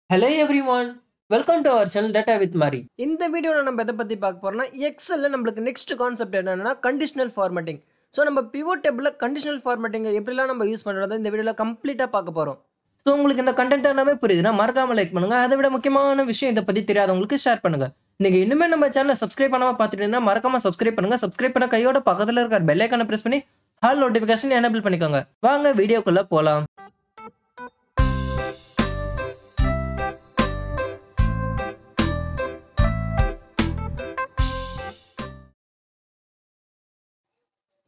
Hello everyone, welcome to our channel Data with Mari. இந்த வீடியோவில் நம்ம எதை பற்றி பார்க்க போகிறோம்னா எக்ஸலில் நம்மளுக்கு நெக்ஸ்ட் கான்செப்ட் என்னென்னா கண்டிஷனல் ஃபார்மேட்டிங். ஸோ நம்ம பிவோட் டேபிளில் கண்டிஷனல் ஃபார்மேட்டிங் எப்படிலாம் நம்ம யூஸ் பண்ணுறது இந்த வீடியோவில் கம்ப்ளீட்டாக பார்க்க போகிறோம். ஸோ உங்களுக்கு இந்த கண்டென்ட் எல்லாமே புரியுதுன்னா மறக்காம லைக் பண்ணுங்க. அதை விட முக்கியமான விஷயம் இதை பற்றி தெரியாதவங்களுக்கு ஷேர் பண்ணுங்க. நீங்க இன்னுமே நம்ம சேனலை சப்ஸ்கிரைப் பண்ணாம பார்த்துட்டீங்கன்னா மறக்காம சப்ஸ்கிரைப் பண்ணுங்க. சப்ஸ்கிரைப் பண்ண கையோட பக்கத்தில் இருக்கிற பெல் ஐக்கானை பிரஸ் பண்ணி ஆல் நோட்டிஃபிகேஷன் எனேபிள் பண்ணிக்கோங்க. வாங்க வீடியோக்குள்ள போலாம்.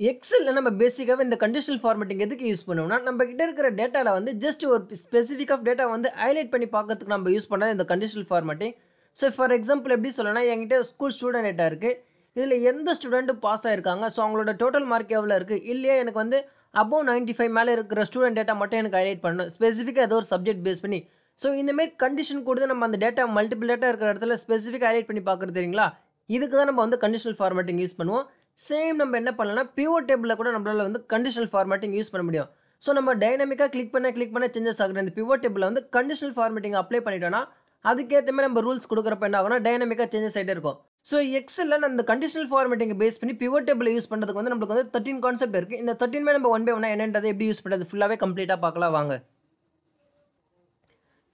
எக்ஸலில் நம்ம பேசிக்காகவே இந்த கண்டிஷனல் ஃபார்மேட்டிங் எதுக்கு யூஸ் பண்ணுவோம்னா நம்ம கிட்ட இருக்கிற டேட்டாவில் வந்து ஜஸ்ட் ஒரு ஸ்பெசிஃபிக் ஆஃப் டேட்டா வந்து ஹைலைட் பண்ணி பார்க்கறதுக்கு நம்ம யூஸ் பண்ணால் இந்த conditional formatting. So for example எப்படி சொல்லணும்னா என்கிட்ட ஸ்கூல் ஸ்டூடெண்ட் டேட்டா இருக்குது. இதில் எந்த ஸ்டூடெண்ட்டும் பாஸ் ஆகிருக்காங்க, ஸோ அவங்களோட டோட்டல் மார்க் எவ்வளோ இருக்குது, இல்லையா எனக்கு வந்து அபோவ் 95 மேலே இருக்கிற ஸ்டூடெண்ட் டேட்டா மட்டும் எனக்கு ஹைலைட் பண்ணணும் ஸ்பெசிஃபிக்காக ஏதோ ஒரு சப்ஜெக்ட் பேஸ் பண்ணி. ஸோ இந்தமாரி கண்டிஷன் கொடுத்து நம்ம அந்த டேட்டா மல்டிபிள் டேட்டா இருக்கிற இடத்துல ஸ்பெசிஃபிக்காக ஹைலைட் பண்ணி பார்க்குறது தெரியுங்களா. இதுக்கு தான் நம்ம வந்து கண்டிஷனல் ஃபார்மேட்டிங் யூஸ் பண்ணுவோம். சேம் நம்ம என்ன பண்ணலாம்னா பிவோட் டேபிளில் கூட நம்மளால் வந்து கண்டிஷனல் ஃபார்மேட்டிங் யூஸ் பண்ண முடியும். ஸோ நம்ம டைனமிக்காக கிளிக் பண்ண சேஞ்சஸ் ஆகுற இந்த பிவோட் டேபிளில் வந்து கண்டிஷனல் ஃபார்மேட்டிங் அப்ளை பண்ணிட்டோம்னா அதுக்கேற்ற மாதிரி நம்ம ரூல்ஸ் கொடுக்குறப்ப என்ன ஆகும்னா டைனமிக்காக சேஞ்சஸ் ஆகிட்டே இருக்கும். ஸோ எக்ஸலில் அந்த கண்டிஷனல் ஃபார்மேட்டிங் பேஸ் பண்ணி பிவோட் டேபிள் யூஸ் பண்ணுறதுக்கு வந்து நம்மளுக்கு வந்து 13 கான்செப்ட் இருக்குது. இந்த 13 நம்ம ஒன் பை ஒன்னா என்னன்றது எப்படி யூஸ் பண்ணுறது ஃபுல்லாகவே கம்ப்ளீட்டாக பார்க்கலாம் வாங்க.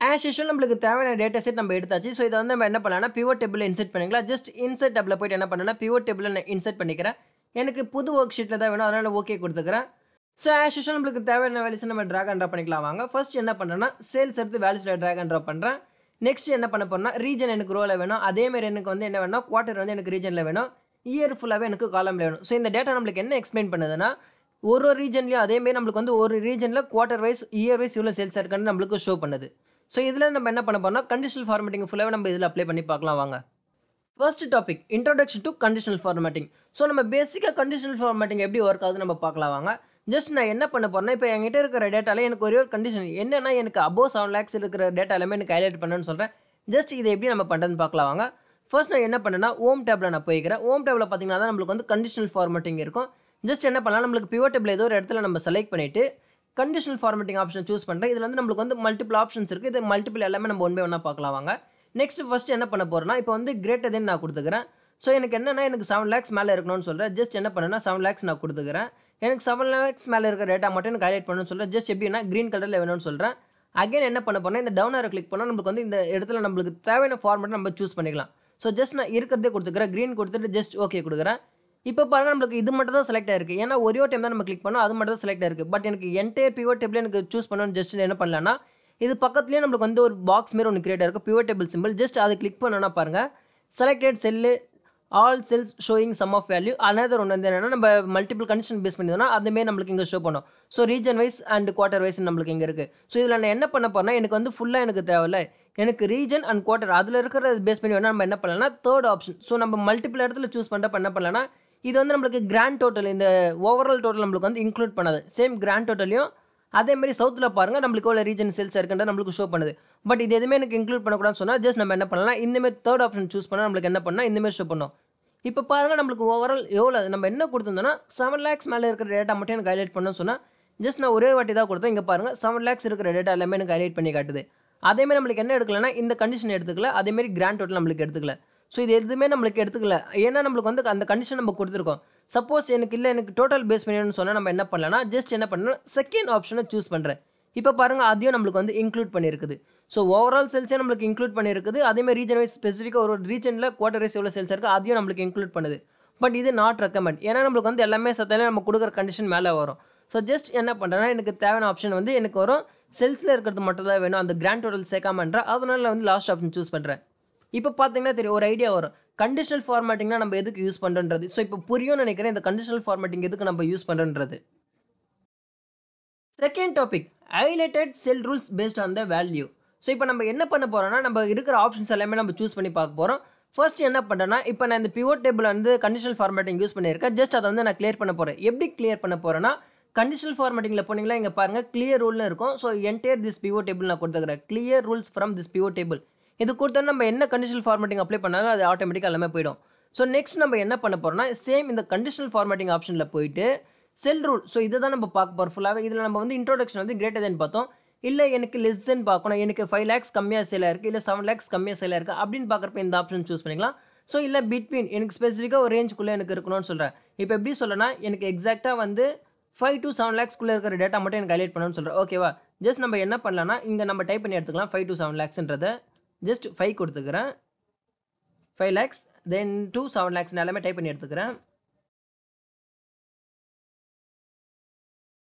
ஆஸ் யூஷுவல் நம்மளுக்கு தேவையான டேட்டா செட் நம்ம எடுத்தாச்சு. ஸோ இதை வந்து நம்ம என்ன பண்ணலாம்னா பிவோட் டேபிளில் இன்செர்ட் பண்ணிக்கலாம். ஜஸ்ட் இன்செர்ட் டேபிளில் போய்ட்டு என்ன பண்ணேன்னா பிவோட் டேபிளில் நான் இன்செர்ட் பண்ணிக்கிறேன். எனக்கு புது ஒர்க் ஷீட்டில் தான் வேணும், அதனால் ஓகே கொடுத்துக்கிறேன். ஸோ ஆஸ் யூஷுவல் நம்மளுக்கு தேவையான வேல்யூஸ் நம்ம ட்ராக் அண்ட் ட்ராப் பண்ணிக்கலாம் வாங்க. ஃபர்ஸ்ட் என்ன பண்ணுறேன்னா சேல்ஸ் எடுத்து வேல்யூஸில் ட்ராக் அண்ட் ட்ராப் பண்ணுறேன். நெக்ஸ்ட் என்ன பண்ண போறேன்னா ரீஜன் எனக்கு ரோவில் வேணும், அதேமாதிரி எனக்கு வந்து என்ன வேணும் குவார்ட்டர் வந்து எனக்கு ரீஜனில் வேணும், இயர் ஃபுல்லாகவே எனக்கு காலமில் வேணும். ஸோ இந்த டேட்டா நம்மளுக்கு என்ன எக்ஸ்பிளைன் பண்ணுதுன்னா ஒரு ரீஜன்லையும் அதேமாரி நம்மளுக்கு வந்து ஒரு ரீஜனில் குவார்ட்டர் வைஸ் இயர் வைஸ் இவ்வளோ சேல்ஸ் இருக்குன்னு நம்மளுக்கு ஷோ பண்ணுது. ஸோ இதில் நம்ம என்ன பண்ண போறோம்னா கண்டிஷனல் ஃபார்மேட்டிங் ஃபுல்லாகவே நம்ம இதில் அப்ளை பண்ணி பார்க்கலாம் வாங்க. First topic introduction to conditional formatting. So நம்ம பேசிக்காக கண்டிஷனல் ஃபார்மேட்டிங் எப்படி ஒர்க் ஆகுது நம்ம பார்க்கலாம் வாங்க. ஜஸ்ட் நான் என்ன பண்ண போறேன்னா இப்போ என்கிட்ட இருக்கிற டேட்டாவில் எனக்கு ஒரே ஒரு கண்டிஷன் என்னன்னா எனக்கு அபோவ் 7 lakhs இருக்கிற டேட்டா எல்லாமே எனக்கு ஹைலைட் பண்ணணும்னு சொல்கிறேன். ஜஸ்ட் இதை எப்படி நம்ம பண்ணுறதுன்னு பார்க்கலாம் வாங்க. ஃபர்ஸ்ட் நான் என்ன பண்ணேன்னா ஹோம் டேபில் நான் போய்க்கிறேன். ஹோம் டேபில் பார்த்தீங்கன்னா தான் நம்மளுக்கு வந்து கண்டிஷனல் ஃபார்மேட்டிங் இருக்கும். ஜஸ்ட் என்ன பண்ணலாம் நம்மளுக்கு பிவோட் டேபிள் ஏதோ ஒரு இடத்துல நம்ம செலக்ட் பண்ணிவிட்டு கண்டிஷனல் ஃபார்மேட்டிங் ஆப்ஷன் சூஸ் பண்ணுறேன். இதில் வந்து நம்மளுக்கு வந்து மல்டிபிள் ஆப்ஷன்ஸ் இருக்குது. இது மல்டிபிள் எல்லாமே நம்ம ஒன் பை ஒன்றா பார்க்கலாம் வாங்க. நெக்ஸ்ட் ஃபர்ஸ்ட் என்ன பண்ண போகிறேன்னா இப்போ வந்து கிரேட்டர் தென் நான் கொடுத்துக்கிறேன். ஸோ எனக்கு என்னென்னா எனக்கு 7 lakhs மேலே இருக்கணும்னு சொல்கிறேன். ஜஸ்ட் என்ன பண்ணேன்னா 7 lakhs நான் கொடுத்துக்கிறேன். எனக்கு 7 lakhs மேலே இருக்கிற டேட்டா மட்டும் எனக்கு ஹைலைட் பண்ணணும்னு சொல்கிறேன். ஜஸ்ட் எப்படின்னா க்ரீன் கலரில் வேணும்னு சொல்கிறேன். அகைன் என்ன பண்ண போனால் இந்த டவுன் ஆரோ கிளிக் பண்ணால் நம்மளுக்கு வந்து இந்த இடத்துல நம்மளுக்கு தேவையான ஃபார்மேட் நம்ம சூஸ் பண்ணிக்கலாம். ஸோ ஜஸ்ட் நான் இருக்கிறதே கொடுத்துக்கிறேன், க்ரீன் கொடுத்துட்டு ஜஸ்ட் ஓகே கொடுக்குறேன். இப்போ பாருங்கள் நம்மளுக்கு இது மட்டும் தான் செலக்ட் ஆயிருக்கு. ஏன்னா ஒரே டைம் தான் நம்ம கிளிக் பண்ணோம், அது மட்டும் தான் செலக்ட் ஆயிருக்கு. பட் எனக்கு என்டையர் பிவோட் டேபிள் எனக்கு சூஸ் பண்ணணும்னு ஜஸ்ட் என்ன பண்ணலாம்னா இது பக்கத்துலேயே நம்மளுக்கு வந்து ஒரு பாக்ஸ் மாரி ஒன்று கிரியேட் ஆயிருக்கு பிவோட் டேபிள் சிம்பிள். ஜஸ்ட் அதை கிளிக் பண்ணோன்னா பாருங்கள் selected cell all cells showing sum of value. Another ஒன்று வந்து என்னென்னா நம்ம மல்டிபிள் கண்டிஷன் பேஸ் பண்ணியிருந்தோம்னா அதுமாரி நம்மளுக்கு இங்கே ஷோ பண்ணும். So region wise and quarter wise நம்மளுக்கு இங்கே இருக்குது. ஸோ இதில் நான் என்ன பண்ண போறேன்னா எனக்கு வந்து ஃபுல்லாக எனக்கு தேவையில்ல, எனக்கு ரீஜன் அண்ட் குவார்ட்டர் அதில் இருக்கிற பேஸ் பண்ணி வேணால் நம்ம என்ன பண்ணலாம்னா தேர்ட் ஆப்ஷன். ஸோ நம்ம மல்டிபிள் இடத்துல சூஸ் பண்ணுறப்ப என்ன பண்ணலாம்னா இது வந்து நம்மளுக்கு கிராண்ட் டோட்டல் இந்த ஓவரால் டோட்டல் நம்மளுக்கு வந்து இன்க்ளூட் பண்ணாது. சேம் கிராண்ட் டோட்டலையும் அதேமாதிரி சவுத்தில் பாருங்கள் நம்மளுக்கு எவ்வளோ ரீஜன் சேல்ஸ் இருக்குன்ற நம்மளுக்கு ஷோ பண்ணுது. பட் இது எதுவுமே எனக்கு இன்க்ளூட் பண்ணக்கூடாதுன்னு சொன்னால் ஜஸ்ட் நம்ம என்ன பண்ணலாம் இந்தமாரி தேர்ட் ஆப்ஷன் சூஸ் பண்ணால் நம்மளுக்கு என்ன பண்ணால் இந்தமாரி ஷோ பண்ணும். இப்போ பாருங்கள் நம்மளுக்கு ஓவரால் எவ்வளோ நம்ம என்ன கொடுத்துருந்தோம்னா 7 lakhs மேலே இருக்கிற டேட்டா மட்டும் எனக்கு ஹைலைட் பண்ணணும்னு சொன்னால் ஜஸ்ட் நான் ஒரே வாட்டி தான் கொடுத்தேன். இங்கே பாருங்கள் 7 lakhs இருக்கிற டேட்டா எல்லாமே எனக்கு ஹைலைட் பண்ணி காட்டுது. அதேமாதிரி நம்மளுக்கு என்ன எடுக்கலன்னா இந்த கண்டிஷன் எடுத்துக்கல, அதேமாதிரி கிராண்ட் டோட்டல் நம்மளுக்கு எடுத்துக்கல. ஸோ இது எதுவுமே நம்மளுக்கு எடுத்துக்கல, ஏன்னா நம்மளுக்கு வந்து அந்த கண்டிஷன் நம்ம கொடுத்துருக்கோம். சப்போஸ் எனக்கு இல்லை எனக்கு டோட்டல் பேஸ் பண்ணணும்னு சொன்னால் நம்ம என்ன பண்ணலாம்னா ஜஸ்ட் என்ன பண்ணணும் செகண்ட் ஆப்ஷனை சூஸ் பண்ணுறேன். இப்போ பாருங்கள் அதையும் நம்மளுக்கு வந்து இன்க்ளூட் பண்ணியிருக்குது. ஸோ ஓவரால் சேல்ஸே நம்மளுக்கு இன்க்ளூட் பண்ணியிருக்குது. அதேமாதிரி ரீஜன் வைஸ் ஸ்பெசிஃபிக்காக ஒரு ரீஜனில் குவார்ட்டர் வைஸ் எவ்வளோ சேல்ஸ் இருக்குது அதையும் நம்மளுக்கு இன்க்ளூட் பண்ணுது. பட் இது நாட் ரெக்கமெண்ட், ஏன்னா நம்மளுக்கு வந்து எல்லாமே சத்தாலே நம்ம கொடுக்குற கண்டிஷன் மேலே வரும். ஸோ ஜஸ்ட் என்ன பண்ணுறேன்னா எனக்கு தேவையான ஆப்ஷன் வந்து எனக்கு வரும் செல்ஸில் இருக்கிறது மட்டும் தான் வேணும், அந்த கிராண்ட் டோட்டல் சேர்க்காமன்ற, அதனால வந்து லாஸ்ட் ஆப்ஷன் சூஸ் பண்ணுறேன். இப்போ பார்த்தீங்கன்னா தெரியும் ஒரு ஐடியா வரும் கண்டிஷனல் ஃபார்மேட்டிங்னா நம்ம எதுக்கு யூஸ் பண்ணுறது. ஸோ இப்போ புரியும்னு நினைக்கிறேன் இந்த கண்டிஷனல் ஃபார்மேட்டிங் எதுக்கு நம்ம யூஸ் பண்ணுறது. Second topic highlighted sell rules based on the value. So இப்போ நம்ம என்ன பண்ண போகிறோம்னா நம்ம இருக்கிற ஆப்ஷன்ஸ் எல்லாமே நம்ம சூஸ் பண்ணி பார்க்க போகிறோம். ஃபர்ஸ்ட் என்ன பண்ணுறேன்னா இப்போ நான் இந்த பிவோட் டேபிள் வந்து கண்டிஷனல் ஃபார்மேட்டிங் யூஸ் பண்ணியிருக்கேன். ஜஸ்ட் அதை வந்து நான் கிளியர் பண்ண போகிறேன். எப்படி கிளியர் பண்ண போகிறேன்னா கண்டிஷனல் ஃபார்மேட்டிங்கில் போனீங்களா இங்கே பாருங்கள் கிளியர் ரூல்னு இருக்கும். So entire this pivot table நான் கொடுத்துக்கிறேன் clear rules from this pivot table. இது கொடுத்தா நம்ம என்ன கண்டிஷனல் ஃபார்மேட்டிங் அப்ளை பண்ணாலும் அது ஆட்டோமேட்டிக்காக எல்லாமே போயிடும். ஸோ நெக்ஸ்ட் நம்ம என்ன பண்ண போகிறோம்னா சேம் இந்த கண்டிஷனல் ஃபார்மேட்டிங் ஆப்ஷனில் போயிட்டு செல் ரூல். ஸோ இதை தான் நம்ம பார்க்க போகிறோம் ஃபுல்லாகவே. இதில் நம்ம வந்து இன்ட்ரோடக்ஷன் வந்து கிரேட்டர் தென் பார்த்தோம். இல்லை எனக்கு லெஸ் தென் பார்க்கணும், எனக்கு 5 லேக்ஸ் கம்மியாக சேலாக இருக்குது, இல்லை 7 லேக்ஸ் கம்மியாக சேலாக இருக்குது அப்படின்னு பார்க்குறப்ப இந்த ஆப்ஷன் சூஸ் பண்ணிக்கலாம். ஸோ இல்லை பிட்வீன் எனக்கு ஸ்பெசிஃபிக்காக ஒரு ரேஞ்சுக்குள்ளே எனக்கு இருக்கணும்னு சொல்கிறேன். இப்போ எப்படி சொல்லனா எனக்கு எக்ஸாக்டாக வந்து 5 to 7 லேக்ஸ்க்குள்ளே இருக்கிற டேட்டா மட்டும் எனக்கு ஹைலைட் பண்ணணும்னு சொல்கிறேன். ஓகேவா? ஜஸ்ட் நம்ம என்ன பண்ணலாம்னா இங்கே நம்ம டைப் பண்ணி எடுத்துக்கலாம் 5 to 7 லேக்ஸ்ன்றதை. ஜஸ்ட் 5 கொடுத்துக்கிறேன், 5 லேக்ஸ் தென் to 7 லேக்ஸ் எல்லாமே டைப் பண்ணி எடுத்துக்கிறேன்.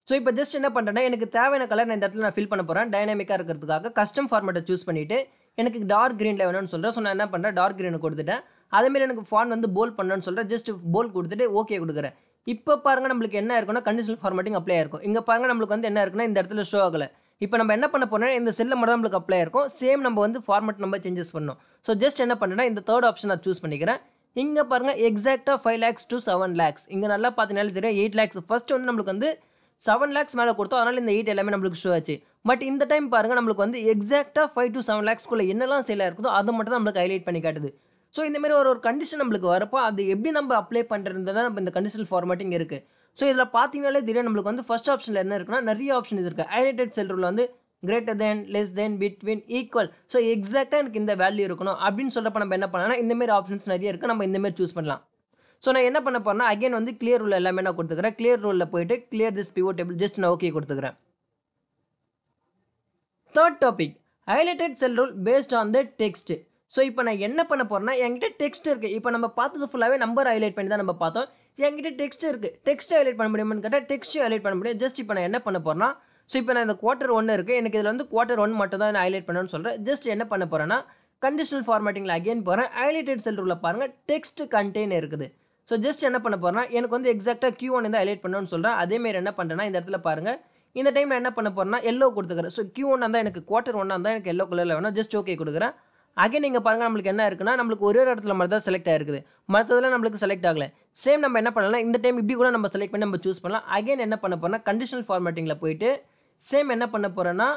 ஸோ இப்போ ஜஸ்ட் என்ன பண்ணுறேன்னா எனக்கு தேவையான கலர் நான் இந்த இடத்துல நான் ஃபில் பண்ண போகிறேன். டைனாமிக்காக இருக்கிறதுக்காக கஸ்டம் ஃபார்மேட்டை சூஸ் பண்ணிவிட்டு எனக்கு டார்க் க்ரீனில் வேணும்னு சொல்கிறேன். ஸோ நான் என்ன பண்ணுறேன், டார்க் க்ரீனை கொடுத்துட்டேன். அதேமாரி எனக்கு ஃபாண்ட் வந்து போல் பண்ணணும்னு சொல்கிறேன். ஜஸ்ட் போல் கொடுத்துட்டு ஓகே கொடுக்குறேன். இப்போ பாருங்கள் நம்மளுக்கு என்ன இருக்குன்னா கண்டிஷனல் ஃபார்மேட்டிங் அப்ளை ஆயிருக்கும். இங்கே பாருங்கள் நம்மளுக்கு வந்து என்ன இருக்குன்னா இந்த இடத்துல ஷோ ஆகலை. இப்போ நம்ம என்ன பண்ண போறோம்னா இந்த செல்ல மட்டும் தான் நம்மளுக்கு அப்ளை ஆயிருக்கும். சேம் நம்ம வந்து ஃபார்மேட் நம்ம சேஞ்சஸ் பண்ணணும். ஸோ ஜஸ்ட் என்ன பண்ணுறேன்னா இந்த தேர்ட் ஆப்ஷன் நான் சூஸ் பண்ணிக்கிறேன். இங்கே பாருங்கள் எக்ஸாக்டாக 5 lakhs to 7 lakhs. இங்கே நல்லா பார்த்தீங்கன்னாலே தெரியும் 8 lakhs. ஃபர்ஸ்ட் வந்து நம்மளுக்கு வந்து 7 lakhs மேலே கொடுத்தோம், அதனால் இந்த 8 எல்லாமே நம்மளுக்கு ஷோ ஆச்சு. பட் இந்த டைம் பாருங்கள் நம்மளுக்கு வந்து எக்ஸாக்டாக 5 to 7 lakhsக்குள்ளே என்னெல்லாம் சேலாக இருக்குதோ அதை மட்டும் தான் நம்மளுக்கு ஹைலைட் பண்ணி காட்டுது. ஸோ இந்தமாரி ஒரு கண்டிஷன் நம்மளுக்கு வரப்போ அது எப்படி நம்ம அப்ளை பண்ணுறது தான் நம்ம இந்த கண்டிஷனல் ஃபார்மேட்டிங் இருக்குது. ஸோ இதில் பார்த்தீங்கன்னாலே தெரியும் நம்மளுக்கு வந்து ஃபர்ஸ்ட் ஆப்ஷனில் என்ன இருக்குன்னா நிறைய ஆப்ஷன் இருக்குது. ஹைலைட்டட் செல் ரூல் வந்து greater than, less than, between, equal. So எக்ஸாக்டாக எனக்கு இந்த வேல்யூ இருக்கணும் அப்படின்னு சொல்கிறப்ப நம்ம என்ன பண்ணலாம்னா இந்தமாரி ஆப்ஷன்ஸ் நிறைய இருக்குது, நம்ம இந்தமாரி சூஸ் பண்ணலாம். ஸோ நான் என்ன பண்ண போறேன்னா அகைன் வந்து கிளியர் ரூல் எல்லாமே நான் கொடுத்துக்கிறேன். கிளியர் ரூலில் போயிட்டு clear this pivot table just நான் ஓகே கொடுத்துக்கிறேன். Third topic highlighted sell rule based on the text. So இப்போ நான் என்ன பண்ண போறேன்னா என்கிட்ட டெக்ஸ்ட் இருக்குது. இப்போ நம்ம பார்த்தது ஃபுல்லாகவே நம்பர் ஹைலைட் பண்ணி தான் நம்ம பார்த்தோம். என்கிட்ட டெக்ஸ்ட் இருக்குது. டெக்ஸ்ட் ஹைலைட் பண்ண முடியுமான்னு கேட்டால் டெக்ஸ்ட் ஹைலைட் பண்ண முடியும். ஜஸ்ட் இப்போ நான் என்ன பண்ண போறேன்னா ஸோ இப்போ நான் இந்த குவார்டர் 1 இருக்குது, எனக்கு இதில் வந்து குவார்டர் 1 மட்டும் தான் நான் ஹைலைட் பண்ணணும்னு சொல்கிறேன். ஜஸ்ட் என்ன பண்ண போறேன்னா கண்டிஷனல் ஃபார்மேட்டிங்கில் அகைன் போகிறேன். ஹைலைட்டட் செல் ரூலில் பாருங்கள் டெக்ஸ்ட் கண்டெயின் இருக்குது. ஸோ ஜஸ்ட் என்ன பண்ண போறேன்னா எனக்கு வந்து எக்ஸாக்டாக Q1 தான் ஹைலைட் பண்ணணும்னு சொல்கிறேன். அதேமாரி என்ன பண்ணுறேன்னா இந்த இடத்துல பாருங்கள் இந்த டைம் நான் என்ன பண்ண போறேன்னா எல்லோ கொடுத்துக்கிறேன். ஸோ Q1 தான் எனக்கு குவார்டர் 1 தான் எனக்கு எல்லோ கலரில் வேணும். ஜஸ்ட் ஓகே கொடுக்குறேன். அகைன் நீங்கள் பாருங்கள் நம்மளுக்கு என்ன இருக்குன்னா நம்மளுக்கு ஒரே ஒரு இடத்துல மட்டும் தான் செலக்ட் ஆகிருக்குது, மற்றதில் நம்மளுக்கு செலக்ட் ஆகலை. சேம் நம்ம என்ன பண்ணலாம் இந்த டைம் இப்படி கூட நம்ம செலக்ட் பண்ணி நம்ம சூஸ் பண்ணலாம். அகைன் என்ன பண்ண போறோம்னா கண்டிஷனல் ஃபார்மேட்டிங்கில் போயிட்டு சேம் என்ன பண்ண போகிறேன்னா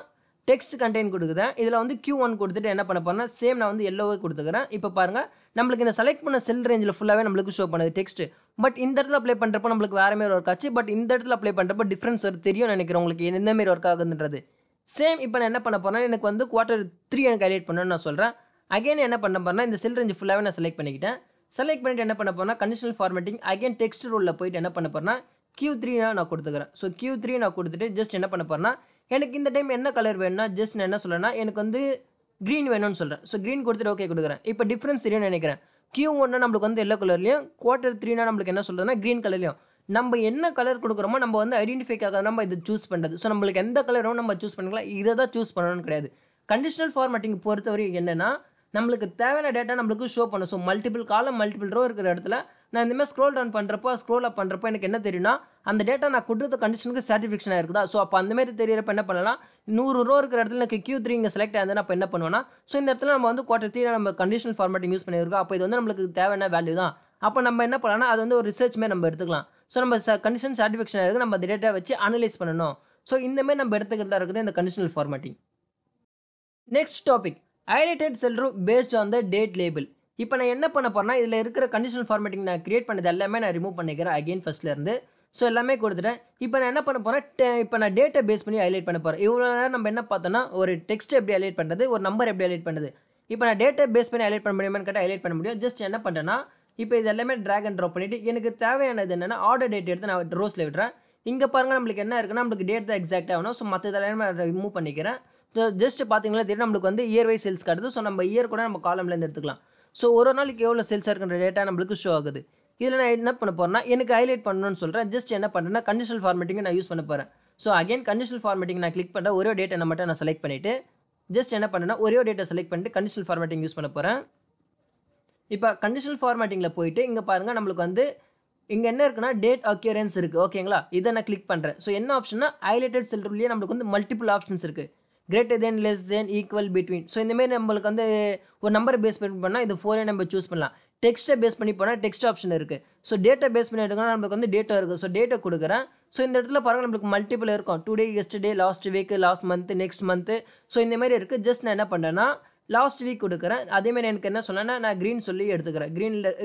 டெக்ஸ்ட் கண்டெயின் கொடுக்குறேன். இதில் வந்து Q1 கொடுத்துட்டு என்ன பண்ண போறேன்னா சேம் நான் வந்து எல்லோவே கொடுத்துக்கிறேன். இப்போ பாருங்கள் நம்மளுக்கு இந்த செலக்ட் பண்ண செல் ரேஞ்சில் ஃபுல்லாகவே நம்மளுக்கு ஷோ பண்ணுது டெக்ஸ்ட். பட் இந்த இடத்துல அப்ளை பண்ணுறப்போ நம்மளுக்கு வேறு மாரி ஒர்க் ஆச்சு. பட் இந்த இடத்துல அப்ளை பண்ணுறப்போ டிஃப்ரென்ஸ் தெரியும் நினைக்கிறேன் உங்களுக்கு எந்த மாரி ஒர்க் ஆகுதுன்றது. சேம் இப்போ நான் என்ன பண்ண போறேன்னா எனக்கு வந்து குவார்டர் 3 எனக்கு ஹைலைட் பண்ணணும்னு நான் சொல்கிறேன். அகைன் என்ன பண்ண போறேன்னா இந்த செல் ரேஞ்ச் ஃபுல்லாகவே நான் செலக்ட் பண்ணிக்கிட்டேன். செலக்ட் பண்ணிட்டு என்ன பண்ண போறேன்னா கண்டிஷனல் ஃபார்மேட்டிங் அகைன் டெக்ஸ்ட் ரூலில் போயிட்டு என்ன பண்ண போறேன்னா Q3 நான் கொடுத்துக்கிறேன். ஸோ Q3 நான் கொடுத்துட்டு ஜஸ்ட் என்ன பண்ண போறேன்னா எனக்கு இந்த டைம் என்ன கலர் வேணும்னா ஜஸ்ட் நான் என்ன சொல்கிறேன்னா எனக்கு வந்து க்ரீன் வேணும்னு சொல்கிறேன். ஸோ க்ரீன் கொடுத்துட்டு ஓகே கொடுக்குறேன். இப்போ டிஃப்ரென்ஸ் தெரியும்னு நினைக்கிறேன். Q1 நம்மளுக்கு வந்து எல்லோ கலர்லையும், குவார்டர் 3 நம்மளுக்கு என்ன சொல்கிறதுனா க்ரீன் கலர்லையும். நம்ம என்ன கலர் கொடுக்குறோமோ நம்ம வந்து ஐடென்டிஃபைக்காக நம்ம இது சூஸ் பண்ணுறது. ஸோ நம்மளுக்கு எந்த கலரும் நம்ம சூஸ் பண்ணிக்கலாம், இதை தான் சூஸ் பண்ணணும்னு கிடையாது. கண்டிஷனல் ஃபார்மேட்டிங் பொறுத்தவரை என்னென்னா நம்மளுக்கு தேவையான டேட்டா நம்மளுக்கு ஷோ பண்ணும். ஸோ மல்டிபிள் காலம் மல்டிபிள் ரோ இருக்கிற இடத்துல நான் இந்தமாதிரி ஸ்க்ரோல் டவுன் பண்ணுறப்போ ஸ்க்ரோல் அப் பண்ணுறப்போ எனக்கு என்ன தெரியும்னா அந்த டேட்டா நான் கொடுத்த கண்டிஷனுக்கு சாட்டிஃபிகேஷன் இருக்குதா. ஸோ அப்போ அந்தமாரி தெரியறப்ப என்ன பண்ணலாம் 100 ரோ இருக்கிற இடத்துல எனக்கு Q3 இங்கே செலக்ட் ஆகுதுன்னா அப்போ என்ன பண்ணுவேன்னா ஸோ இந்த இடத்துல நம்ம வந்து குவார்டர் 3 நம்ம கண்டிஷனல் ஃபார்மேட்டிங் யூஸ் பண்ணியிருக்கோம். அப்போ இது வந்து நம்மளுக்கு தேவையான வேல்யூ தான். அப்போ நம்ம என்ன பண்ணலாம்னா அது வந்து ஒரு ரிசர்ச் மாரி நம்ம எடுத்துக்கலாம். ஸோ நம்ம கண்டிஷன் சாட்டிஃபிகேஷன் இருக்குது, நம்ம அந்த டேட்டா வச்சு அனலைஸ் பண்ணணும். ஸோ இந்தமாரி நம்ம எடுத்துக்கிறதா இருக்குது இந்த conditional formatting. Next topic highlighted sell rule based on the date label. இப்போ நான் என்ன பண்ண போறேன்னா இதில் இருக்கிற கண்டிஷனல் ஃபார்மேட்டிங் நான் கிரியேட் பண்ணது எல்லாமே நான் ரிமூவ் பண்ணிக்கிறேன் அகைன் ஃபர்ஸ்ட்லேருந்து. ஸோ எல்லாமே கொடுத்துட்டேன். இப்போ நான் என்ன பண்ண போறேன் இப்போ நான் டேட்டை பேஸ் பண்ணி ஹைலைட் பண்ண போகிறேன். இவ்வளோ நேரம் நம்ம என்ன பார்த்தோன்னா ஒரு டெக்ஸ்ட் எப்படி ஹைலைட் பண்ணுறது, ஒரு நம்பர் எப்படி ஹைலைட் பண்ணுறது. இப்போ நான் டேட்டை பேஸ் பண்ணி ஹைலைட் பண்ண முடியுமான்னு கேட்டால் ஹைலைட் பண்ண முடியும். ஜஸ்ட் என்ன பண்ணுறேன்னா இப்போ இது எல்லாமே ட்ராக் அண்ட் ட்ராப் பண்ணிவிட்டு எனக்கு தேவையானது என்னென்னா ஆர்டர் டேட் எடுத்து நான் ரோஸில் விட்டுறேன். இங்கே பாருங்கள் நம்மளுக்கு என்ன இருக்குன்னா நம்மளுக்கு டேட் தான் எக்ஸாக்டாக ஆகணும். ஸோ மற்ற இதெல்லாம் நான் ரிமூவ் பண்ணிக்கிறேன். ஸோ ஜஸ்ட் பார்த்தீங்களா தெரியும் நம்மளுக்கு வந்து இயர் வைஸ் சேல்ஸ் காட்டுது. ஸோ நம்ம இயர் கூட நம்ம காலம்லேருந்து எடுத்துக்கலாம். ஸோ ஒரு நாளைக்கு எவ்வளோ சேல்ஸ் இருக்குன்ற டேட்டா நம்மளுக்கு ஷோ ஆகுது. இதில் நான் என்ன பண்ண போறேன்னா எனக்கு ஹைலைட் பண்ணணும்னு சொல்கிறேன். ஜஸ்ட் என்ன பண்ணுறேன்னா கண்டிஷனல் ஃபார்மேட்டிங்கை நான் யூஸ் பண்ண போகிறேன். ஸோ அகைன் கண்டிஷனல் ஃபார்மேட்டிங் நான் கிளிக் பண்ணுறேன். ஒரே டேட்டை மட்டும் நான் செலக்ட் பண்ணிவிட்டு ஜஸ்ட் என்ன பண்ணுறேன்னா ஒரே டேட்டை செலக்ட் பண்ணிட்டு கண்டிஷனல் ஃபார்மேட்டிங் யூஸ் பண்ண போகிறேன். இப்போ கண்டிஷனல் ஃபார்மேட்டிங்கில் போயிட்டு இங்கே பாருங்கள் நம்மளுக்கு வந்து இங்கே என்ன இருக்குன்னா டேட் அக்யூரன்ஸ் இருக்குது. ஓகேங்களா, இதை நான் கிளிக் பண்ணுறேன். ஸோ என்ன ஆப்ஷன்னா ஹைலைட்டட் செல் ரூல்லேயே நம்மளுக்கு வந்து மல்டிபிள் ஆப்ஷன்ஸ் இருக்குது. Greater than, less than, equal, between. So இந்தமாரி நம்மளுக்கு வந்து ஒரு நம்பரை பேஸ் பண்ணி பண்ணால் இது 4 நம்ம சூஸ் பண்ணலாம். டெக்ஸ்ட்டை பேஸ் பண்ணி போனால் டெக்ஸ்ட் ஆப்ஷன் இருக்குது. ஸோ டேட்டா பேஸ் பண்ணி எடுக்கணும் நம்மளுக்கு வந்து டேட்டா இருக்குது. ஸோ டேட்டா கொடுக்குறேன். ஸோ இந்த இடத்துல பாருங்கள் நம்மளுக்கு மல்டிபிள் இருக்கும். Today, yesterday, last week, last month, next month. So இந்தமாரி இருக்குது. ஜஸ்ட் நான் என்ன பண்ணுறேன்னா லாஸ்ட் வீக் கொடுக்குறேன். அதேமாதிரி எனக்கு என்ன சொன்னேன்னா நான் க்ரீன் சொல்லி எடுத்துக்கிறேன்.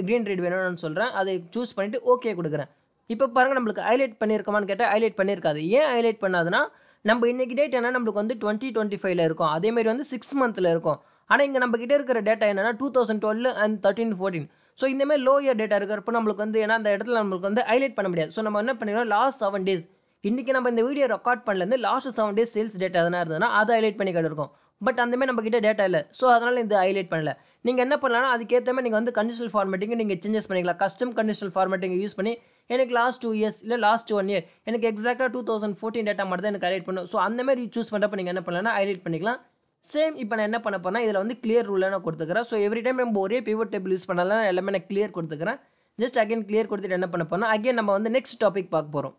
க்ரீன் ரீட் வேணும்னு சொல்கிறேன். அதை சூஸ் பண்ணிவிட்டு ஓகே கொடுக்குறேன். இப்போ பாருங்கள் நம்மளுக்கு ஹைலைட் பண்ணியிருக்கோமான்னு கேட்டால் ஹைலைட் பண்ணியிருக்காது. ஏன் ஹைலைட் பண்ணாதுன்னா நம்ம இன்னைக்கு டேட் என்ன நம்மளுக்கு வந்து 2025ல இருக்கும், அதேமாரி வந்து 6 மந்த்தில் இருக்கும். ஆனால் இங்கே நம்ம கிட்ட இருக்கிற டேட்டா என்னன்னா 2012 அண்ட் 13-14. ஸோ இந்தமாதிரி லோ இயர் டேட்டா இருக்கிறப்ப நம்மளுக்கு வந்து ஏன்னா அந்த இடத்துல நம்மளுக்கு வந்து ஹைலைட் பண்ண முடியாது. ஸோ நம்ம என்ன பண்ணிக்கிறோம், லாஸ்ட் 7 days இன்றைக்கி நம்ம இந்த வீடியோ ரெக்கார்ட் பண்ணலேருந்து லாஸ்ட் 7 days சேல்ஸ் டேட்டா எதனா இருந்ததுன்னா அதை ஹைலைட் பண்ணி கிடக்கும். பட் அந்தமாதிரி நம்ம கிட்ட டேட்டா இல்லை. ஸோ அதனால் இந்த ஹைலைட் பண்ணல. நீங்கள் என்ன பண்ணலாம்னா அதுக்கேற்ற மாதிரி நீங்கள் வந்து கண்டிஷனல் ஃபார்மேட்டிங் நீங்கள் சேஞ்சஸ் பண்ணிக்கலாம். கஸ்டம் கண்டிஷனல் ஃபார்மேட்டிங் யூஸ் பண்ணி எனக்கு லாஸ்ட் 2 years இல்லை லாஸ்ட் 1 year எனக்கு எக்ஸாக்டாக 2014 டேட்டா மட்டும் தான் எனக்கு ஹைலைட் பண்ணும். ஸோ அந்தமாதிரி சூஸ் பண்ணுறப்ப நீங்கள் என்ன பண்ணலாம்னா ஹைலைட் பண்ணிக்கலாம். சேம் இப்போ நான் என்ன பண்ண போறேன்னா இதில் வந்து கிளியர் ரூலில் நான் கொடுத்துக்கிறேன். ஸோ எவ்ரி டைம் நம்ம ஒரே பிவோட் டேபிள் யூஸ் பண்ணாலும் எல்லாமே நான் கிளியர் கொடுத்துக்கிறேன். ஜஸ்ட் அகைன் கிளியர் கொடுத்துட்டு என்ன பண்ண போறோம்னா அகைன் நம்ம வந்து நெக்ஸ்ட் டாபிக் பார்க்க போகிறோம்.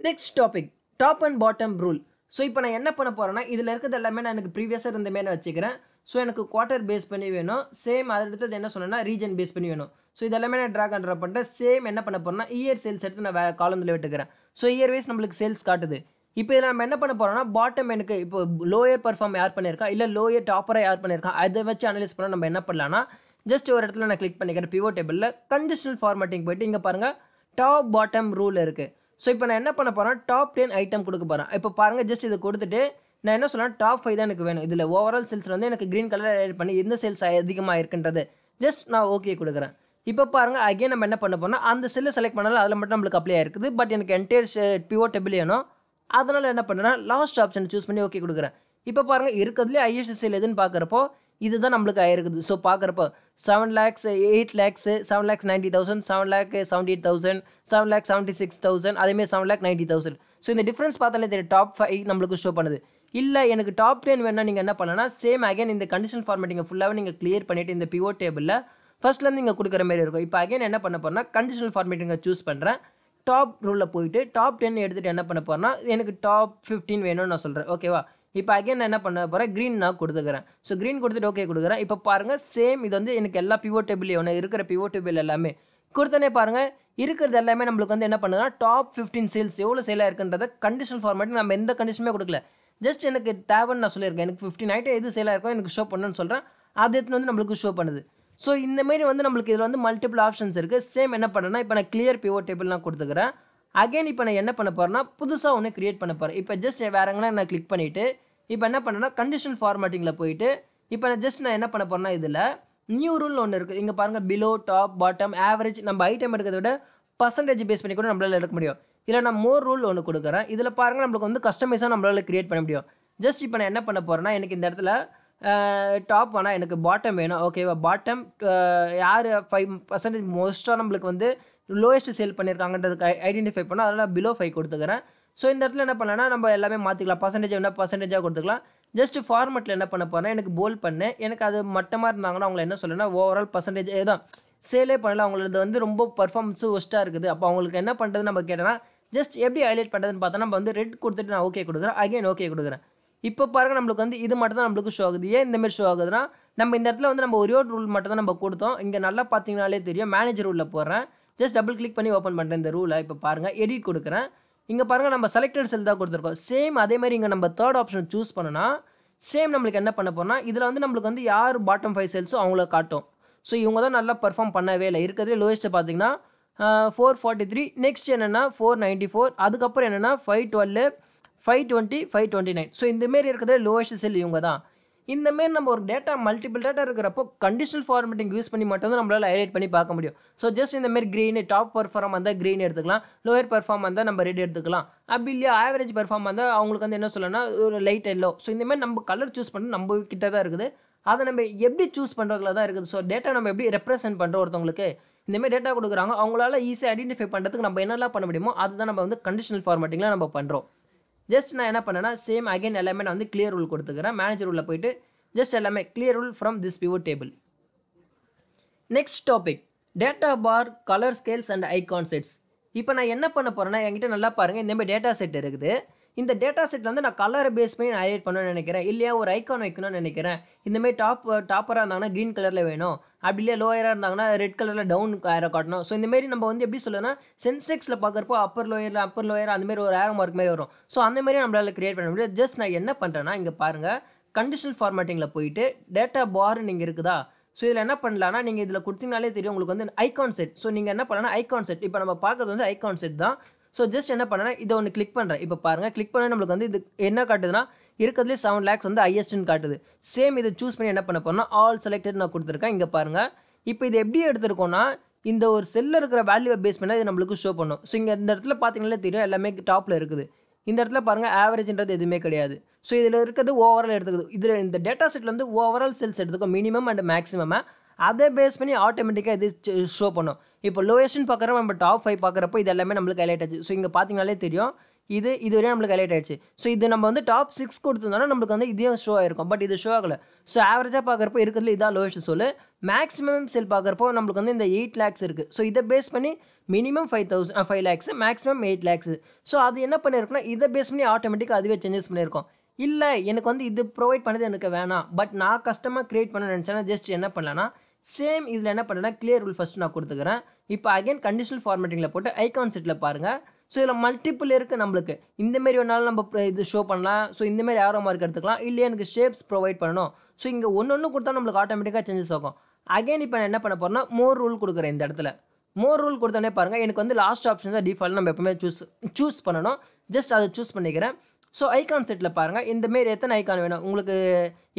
Next topic top and bottom rule. So இப்போ நான் என்ன பண்ண போகிறேன்னா இதில் இருக்கிறது எல்லாமே நான் எனக்கு ப்ரீவியஸாக இருந்தமாரி நான் வச்சுக்கிறேன். ஸோ எனக்கு குவார்ட்டர் பேஸ் பண்ணி வேணும். சேம் அது அடுத்தது என்ன சொன்னேன்னா ரீஜன் பேஸ் பண்ணி வேணும். ஸோ இதெல்லாமே நான் ட்ராக் அண்ட் ட்ராப் பண்ணிட்டு சேம் என்ன பண்ண போகிறேன்னா இயர் சேல்ஸ் எடுத்து நான் காலமில் விட்டுக்கிறேன். ஸோ இயர் வைஸ் நம்மளுக்கு சேல்ஸ் காட்டுது. இப்போ இதில் நம்ம என்ன பண்ண போகிறோம்னா பாட்டம் எனக்கு இப்போ லோயர் பர்ஃபார்ம் யார் பண்ணியிருக்கா இல்லை லோயர் டாப்பராக யார் பண்ணியிருக்கா அதை வச்சு அனலைஸ் பண்ண நம்ம என்ன பண்ணலாம்னா ஜஸ்ட் ஒரு இடத்துல நான் கிளிக் பண்ணிக்கிறேன் பிவோட் டேபிளில் கண்டிஷனல் ஃபார்மேட்டிங் போய்ட்டு இங்கே பாருங்கள் டாப் பாட்டம் ரூல் இருக்குது. ஸோ இப்போ நான் என்ன பண்ண போகிறேன் டாப் 10 ஐட்டம் கொடுக்க போகிறேன். இப்போ பாருங்கள் ஜஸ்ட் இது கொடுத்துட்டு நான் என்ன சொல்லலாம் டாப் 5 தான் எனக்கு வேணும். இதில் ஓவரால் சேல்ஸ் வந்து எனக்கு க்ரீன் கலர் ஆட் பண்ணி எந்த சேல்ஸ் அதிகமாக இருக்குன்றது ஜஸ்ட் நான் ஓகே கொடுக்குறேன். இப்போ பாருங்கள் அகைன் நம்ம என்ன பண்ண போனால் அந்த செல்லை செலக்ட் பண்ணாலும் அதில் மட்டும் நம்மளுக்கு அப்ளை ஆயிருக்குது. பட் எனக்கு என்டையர் பிவோட் டேபிள் வேணும். அதனால் என்ன பண்ணுறேன்னா லாஸ்ட் ஆப்ஷன் சூஸ் பண்ணி ஓகே கொடுக்குறேன். இப்போ பாருங்கள் இருக்கிறதுலே ஹையஸ்ட் சேல் எதுன்னு பார்க்குறப்போ இதுதான் நம்மளுக்கு ஆயிருக்குது. ஸோ பார்க்குறப்போ 7 lakhs 8 lakhs 7 lakhs 90,000 7 lakh 78,000 7 lakh 76,000 அதேமாதிரி 7 lakh 90,000. ஸோ இந்த டிஃப்ரென்ஸ் பார்த்தாலே தெரியும் டாப் 5 நம்மளுக்கு ஷோ பண்ணுது. இல்லை எனக்கு டாப் 10 வேணால் நீங்கள் என்ன பண்ணலாம் சேம் அகைன் இந்த கண்டிஷன் ஃபார்மேட்டிங்கை ஃபுல்லாகவே நீங்கள் கிளியர் பண்ணிவிட்டு இந்த பிவோட் டேபிளில் ஃபர்ஸ்ட்லேருந்து நீங்கள் கொடுக்குற மாதிரி இருக்கும். இப்போ அகைன் என்ன பண்ண போகிறேன்னா கண்டிஷனல் ஃபார்மேட்டிங்கை சூஸ் பண்ணுறேன். டாப் ரூலில் போயிட்டு டாப் 10 எடுத்துகிட்டு என்ன பண்ண போகிறேன்னா எனக்கு டாப் 15 வேணும்னு நான் சொல்கிறேன். ஓகேவா? இப்போ அகைன் நான் என்ன பண்ண போகிறேன் க்ரீன் நான் கொடுத்துக்கிறேன். ஸோ க்ரீன் கொடுத்துட்டு ஓகே கொடுக்குறேன். இப்போ பாருங்கள் சேம் இது வந்து எனக்கு எல்லா பிவோட் டேபிளையும் ஒன்று இருக்கிற பிவோட் டேபிள் எல்லாமே கொடுத்தனே பாருங்கள் இருக்கிறது எல்லாமே நம்மளுக்கு வந்து என்ன பண்ணுதுன்னா டாப் 15 சேல்ஸ் எவ்வளோ சேலாக இருக்குன்றத கண்டிஷனல் ஃபார்மேட்டிங் நம்ம எந்த கண்டிஷனுமே கொடுக்கல. ஜஸ்ட் எனக்கு தேவைன்னு நான் சொல்லியிருக்கேன். எனக்கு 15 ஐட்டம் எது சேலாக இருக்கும் எனக்கு ஷோ பண்ணணும்னு சொல்கிறேன். அது எடுத்து வந்து நம்மளுக்கு ஷோ பண்ணுது. ஸோ இந்தமாரி வந்து நம்மளுக்கு இதில் வந்து மல்டிபிள் ஆப்ஷன்ஸ் இருக்குது. சேம் என்ன பண்ணுறேன்னா இப்போ நான் கிளியர் பிவோட் டேபிள் நான் கொடுத்துக்கிறேன். அகைன் இப்போ நான் என்ன பண்ண போகிறேன்னா புதுசாக ஒன்று கிரியேட் பண்ண போகிறேன். இப்போ ஜஸ்ட் வேறு எங்கன்னா நான் கிளிக் பண்ணிவிட்டு இப்போ என்ன பண்ணேன்னா கண்டிஷன் ஃபார்மேட்டிங்கில் போயிட்டு இப்போ நான் என்ன பண்ண போகிறேன்னா இதில் நியூ ரூல் ஒன்று இருக்குது. இங்கே பாருங்கள் பிலோ டாப் பாட்டம் ஆவரேஜ் நம்ம ஐட்டம் எடுக்கிறத விட பர்சன்டேஜ் பேஸ் பண்ணி கூட நம்மளால் எடுக்க முடியும். இதில் நான் மோர் ரூல் ஒன்று கொடுக்குறேன். இதில் பாருங்கள் நம்மளுக்கு வந்து கஸ்டமைஸாக நம்மளால் கிரியேட் பண்ண முடியும். ஜஸ்ட் இப்போ நான் என்ன பண்ண போகிறேன்னா எனக்கு இந்த இடத்துல டாப் வேணால் எனக்கு பாட்டம் வேணும். ஓகேவா? பாட்டம் யார் 5% மோஸ்ட்டாக நம்மளுக்கு வந்து லோயஸ்ட் சேல் பண்ணியிருக்காங்கன்றதுக்கு ஐடென்டிஃபை பண்ணால் அதனால் பிலோ 5 கொடுத்துக்கிறேன். ஸோ இந்த இடத்துல என்ன பண்ணலாம்னா நம்ம எல்லாமே மாற்றிக்கலாம். பர்சன்டேஜ் வேணால் பர்சன்டேஜாக கொடுத்துக்கலாம். ஜஸ்ட் ஃபார்மெட்டில் என்ன பண்ண போகிறேன் எனக்கு போல் பண்ணு எனக்கு அது மட்டமாக இருந்தாங்கன்னா அவங்கள என்ன சொல்லணும்னா ஓவரால் பர்சன்டேஜ் தான் சேலே பண்ணல அவங்களது வந்து ரொம்ப பர்ஃபார்மன்ஸு ஒஸ்ட்டாக இருக்குது. அப்போ அவங்களுக்கு என்ன பண்ணுறது நம்ம கேட்டோன்னா ஜஸ்ட் எப்படி ஹைலைட் பண்ணுறதுன்னு பார்த்தா நம்ம வந்து ரெட் கொடுத்துட்டு நான் ஓகே கொடுக்குறேன். அகைன் ஓகே கொடுக்குறேன். இப்போ பாருங்கள் நம்மளுக்கு வந்து இது மட்டும் தான் நம்மளுக்கு ஷோ ஆகுது. ஏன் இந்தமாரி ஷோ ஆகுதுன்னா நம்ம இந்த இடத்துல வந்து நம்ம ஒரே ஒரு ரூல் மட்டும் தான் நம்ம கொடுத்தோம். இங்கே நல்லா பார்த்தீங்கனாலே தெரியும். மேனேஜர் ரூலில் போடுறேன். ஜஸ்ட் டபுள் கிளிக் பண்ணி ஓப்பன் பண்ணுறேன் இந்த ரூலை. இப்போ பாருங்கள் எடிட் கொடுக்குறேன். இங்கே பாருங்கள் நம்ம செலக்டட் செல் தான் கொடுத்துருக்கோம். சேம் அதேமாதிரி இங்கே நம்ம தேர்ட் ஆப்ஷன் சூஸ் பண்ணோன்னா சேம் நம்மளுக்கு என்ன பண்ண போனால் இதில் வந்து நம்மளுக்கு வந்து யார் பாட்டம் 5 சேல்ஸோ அவங்கள காட்டும். ஸோ இவங்க தான் நல்லா பர்ஃபார்ம் பண்ணவே இல்லை. இருக்கிறதே லோயஸ்ட்டு பார்த்தீங்கன்னா 443. நெக்ஸ்ட் என்னென்னா 494. அதுக்கப்புறம் என்னென்னா 512 520 529. ஸோ இந்தமாரி இருக்கிறதே லோவஸ்ட் செல் இவங்க தான். இந்தமாரி நம்ம ஒரு டேட்டா மல்டிபிள் டேட்டா இருக்கிறப்போ கண்டிஷனல் ஃபார்மேட்டிங் யூஸ் பண்ணி மட்டும் தான் நம்மளால் ஹைலைட் பண்ணி பார்க்க முடியும். ஸோ ஜஸ்ட் இந்தமாரி க்ரீன் டாப் பர்ஃபார்ம் வந்தால் க்ரீன் எடுத்துக்கலாம். லோயர் பர்ஃபார்ம் வந்தால் நம்ம ரெட் எடுத்துக்கலாம். அப்படி இல்லையா ஆவரேஜ் பர்ஃபார்ம் வந்தால் அவங்களுக்கு வந்து என்ன சொல்லணும்னா ஒரு லைட் எல்லோ. ஸோ இந்தமாதிரி நம்ம கலர் சூஸ் பண்ணி நம்ம கிட்ட தான் இருக்குது. அதை நம்ம எப்படி சூஸ் பண்ணுறதுல தான் இருக்குது. ஸோ டேட்டா நம்ம எப்படி ரெப்ரசென்ட் பண்ணுறோம் ஒருத்தவங்களுக்கு இந்தமாரி டேட்டா கொடுக்குறாங்க அவங்களால ஈஸியாக ஐடென்டிஃபை பண்ணுறதுக்கு நம்ம என்னெல்லாம் பண்ண முடியுமோ அதுதான் நம்ம வந்து கண்டிஷனல் ஃபார்மேட்டிங்கில் நம்ம பண்ணுறோம். ஜஸ்ட் நான் என்ன பண்ணேன்னா சேம் அகைன் எல்லாமே நான் வந்து கிளியர் ரூல் கொடுத்துக்கிறேன். மேனேஜர் ரூலில் போயிட்டு ஜஸ்ட் எல்லாமே clear rule from this pivot table. Next topic data bar colour scales and icon sets. இப்போ நான் என்ன பண்ண போகிறேன்னா என்கிட்ட நல்லா பாருங்கள் இந்தமாதிரி டேட்டா செட் இருக்குது. இந்த டேட்டா செட்டில் வந்து நான் கலரை பேஸ் பண்ணி ஹைலைட் பண்ணணும்னு நினைக்கிறேன். இல்லையா ஒரு ஐக்கான் வைக்கணும்னு நினைக்கிறேன். இந்தமாதிரி டாப்பராக இருந்தாங்கன்னா க்ரீன் கலரில் வேணும். அப்படி இல்லையா லோயராக இருந்தாங்கன்னா ரெட் கலரில் டவுன் ஏரோ காட்டணும். ஸோ இந்தமாரி நம்ம வந்து எப்படி சொல்லுன்னா சென்செக்ஸில் பார்க்குறப்போ அப்பர் லோயர் அந்தமாரி ஒரு ஏரோ மார்க் மாதிரி வரும். ஸோ அந்தமாரி நம்மளால் கிரியேட் பண்ண முடியாது. ஜஸ்ட் நான் என்ன பண்ணுறேன்னா இங்கே பாருங்கள் கண்டிஷனல் ஃபார்மேட்டிங்கில் போயிட்டு டேட்டா பார் நீங்கள் இருக்குதா. ஸோ இதில் என்ன பண்ணலான்னா நீங்கள் இதில் கொடுத்தீங்கனாலே தெரியும் உங்களுக்கு வந்து ஐகான் செட். ஸோ நீங்கள் என்ன பண்ணலாம்னா ஐகான் செட் இப்போ நம்ம பார்க்குறது வந்து ஐகான் செட் தான். ஸோ ஜஸ்ட் என்ன பண்ணேன்னா இதை ஒன்று கிளிக் பண்ணுறேன். இப்போ பாருங்கள், கிளிக் பண்ண நம்மளுக்கு வந்து இது என்ன காட்டுதுன்னா இருக்கிறதுலே 7 lakhs வந்து ஹையஸ்ட்னு காட்டுது. சேம் இதை சூஸ் பண்ணி என்ன பண்ண போகிறோம்னா ஆல் செலக்டட் நான் கொடுத்துருக்கேன். இங்கே பாருங்கள், இப்போ இது எப்படி எடுத்திருக்கோன்னா இந்த ஒரு செல்லில் இருக்கிற வேல்யூவை பேஸ் பண்ணால் இது நம்மளுக்கு ஷோ பண்ணும். ஸோ இங்கே இந்த இடத்துல பார்த்தீங்கன்னா தெரியும் எல்லாமே டாப்பில் இருக்குது. இந்த இடத்துல பாருங்கள் ஆவரேஜ்ன்றது எதுவுமே கிடையாது. ஸோ இதில் இருக்கிறது ஓவரால் எடுத்துக்குது. இதில் இந்த டேட்டா செட்லேருந்து ஓவரால் செல்ஸ் எடுத்துக்கும் மினிமம் அண்ட் மேக்ஸிமம். அதை பேஸ் பண்ணி ஆட்டோமேட்டிக்காக இது ஷோ பண்ணும். இப்போ லோயஸ்ட்னு பார்க்குறப்ப நம்ம டாப் 5 பார்க்குறப்போ இது எல்லாமே நம்மளுக்கு ஹைலைட் ஆச்சு. ஸோ இங்கே பார்த்தீங்கனாலே தெரியும் இது வரையும் நம்மளுக்கு ஹைலைட் ஆயிடுச்சு. ஸோ இது நம்ம வந்து டாப் 6 கொடுத்துருந்தோம்னா நம்மளுக்கு வந்து இதையும் ஷோ ஆயிருக்கும். பட் இது ஷோ ஆகலை. ஸோ ஆவரேஜாக பார்க்குறப்போ இருக்கிறதுல இதான் லோயஸ்ட் சொல்லு. மேக்ஸிமம் செல் பார்க்குறப்போ நம்மளுக்கு வந்து இந்த 8 lakhs இருக்குது. ஸோ இதை பேஸ் பண்ணி minimum 5 lakhs, maximum 8 lakhs. So அது என்ன பண்ணியிருக்குன்னா இதை பேஸ் பண்ணி ஆட்டோமேட்டிக்காக அதுவே சேஞ்சஸ் பண்ணியிருக்கோம். இல்லை எனக்கு வந்து இது ப்ரொவைட் பண்ணது எனக்கு வேணாம், பட் நான் கஸ்டமாக க்ரியேட் பண்ண நினச்சேன்னா ஜஸ்ட் என்ன பண்ணலான்னா சேம் இதில் என்ன பண்ணேன்னா கிளியர் ரூல் ஃபஸ்ட்டு நான் கொடுத்துக்கிறேன். இப்போ அகைன் கண்டிஷனல் ஃபார்மேட்டிங்கில் போட்டு ஐகான் செட்டில் பாருங்கள். ஸோ இதில் மல்டிபிள் இருக்குது நம்மளுக்கு. இந்தமாரி வேணாலும் நம்ம இது ஷோ பண்ணலாம். ஸோ இந்தமாரி ஆரோ மார்க் எடுத்துக்கலாம். இல்லையா எனக்கு ஷேப்ஸ் ப்ரொவைட் பண்ணணும். ஸோ இங்கே ஒன்று கொடுத்தா நம்மளுக்கு ஆட்டோமேட்டிக்காக சேஞ்சஸ் ஆகும். அகைன் இப்போ நான் என்ன பண்ண போகிறேன்னா மோர் ரூல் கொடுக்குறேன். இந்த இடத்துல மோர் ரூல் கொடுத்தோன்னே பாருங்கள் எனக்கு வந்து லாஸ்ட் ஆப்ஷன் தான் டிஃபால்ட் நம்ம எப்பவுமே சூஸ் பண்ணணும். ஜஸ்ட் அதை சூஸ் பண்ணிக்கிறேன். ஸோ ஐகான் செட்டில் பாருங்கள் இந்தமாரி எத்தனை ஐகான் வேணும் உங்களுக்கு.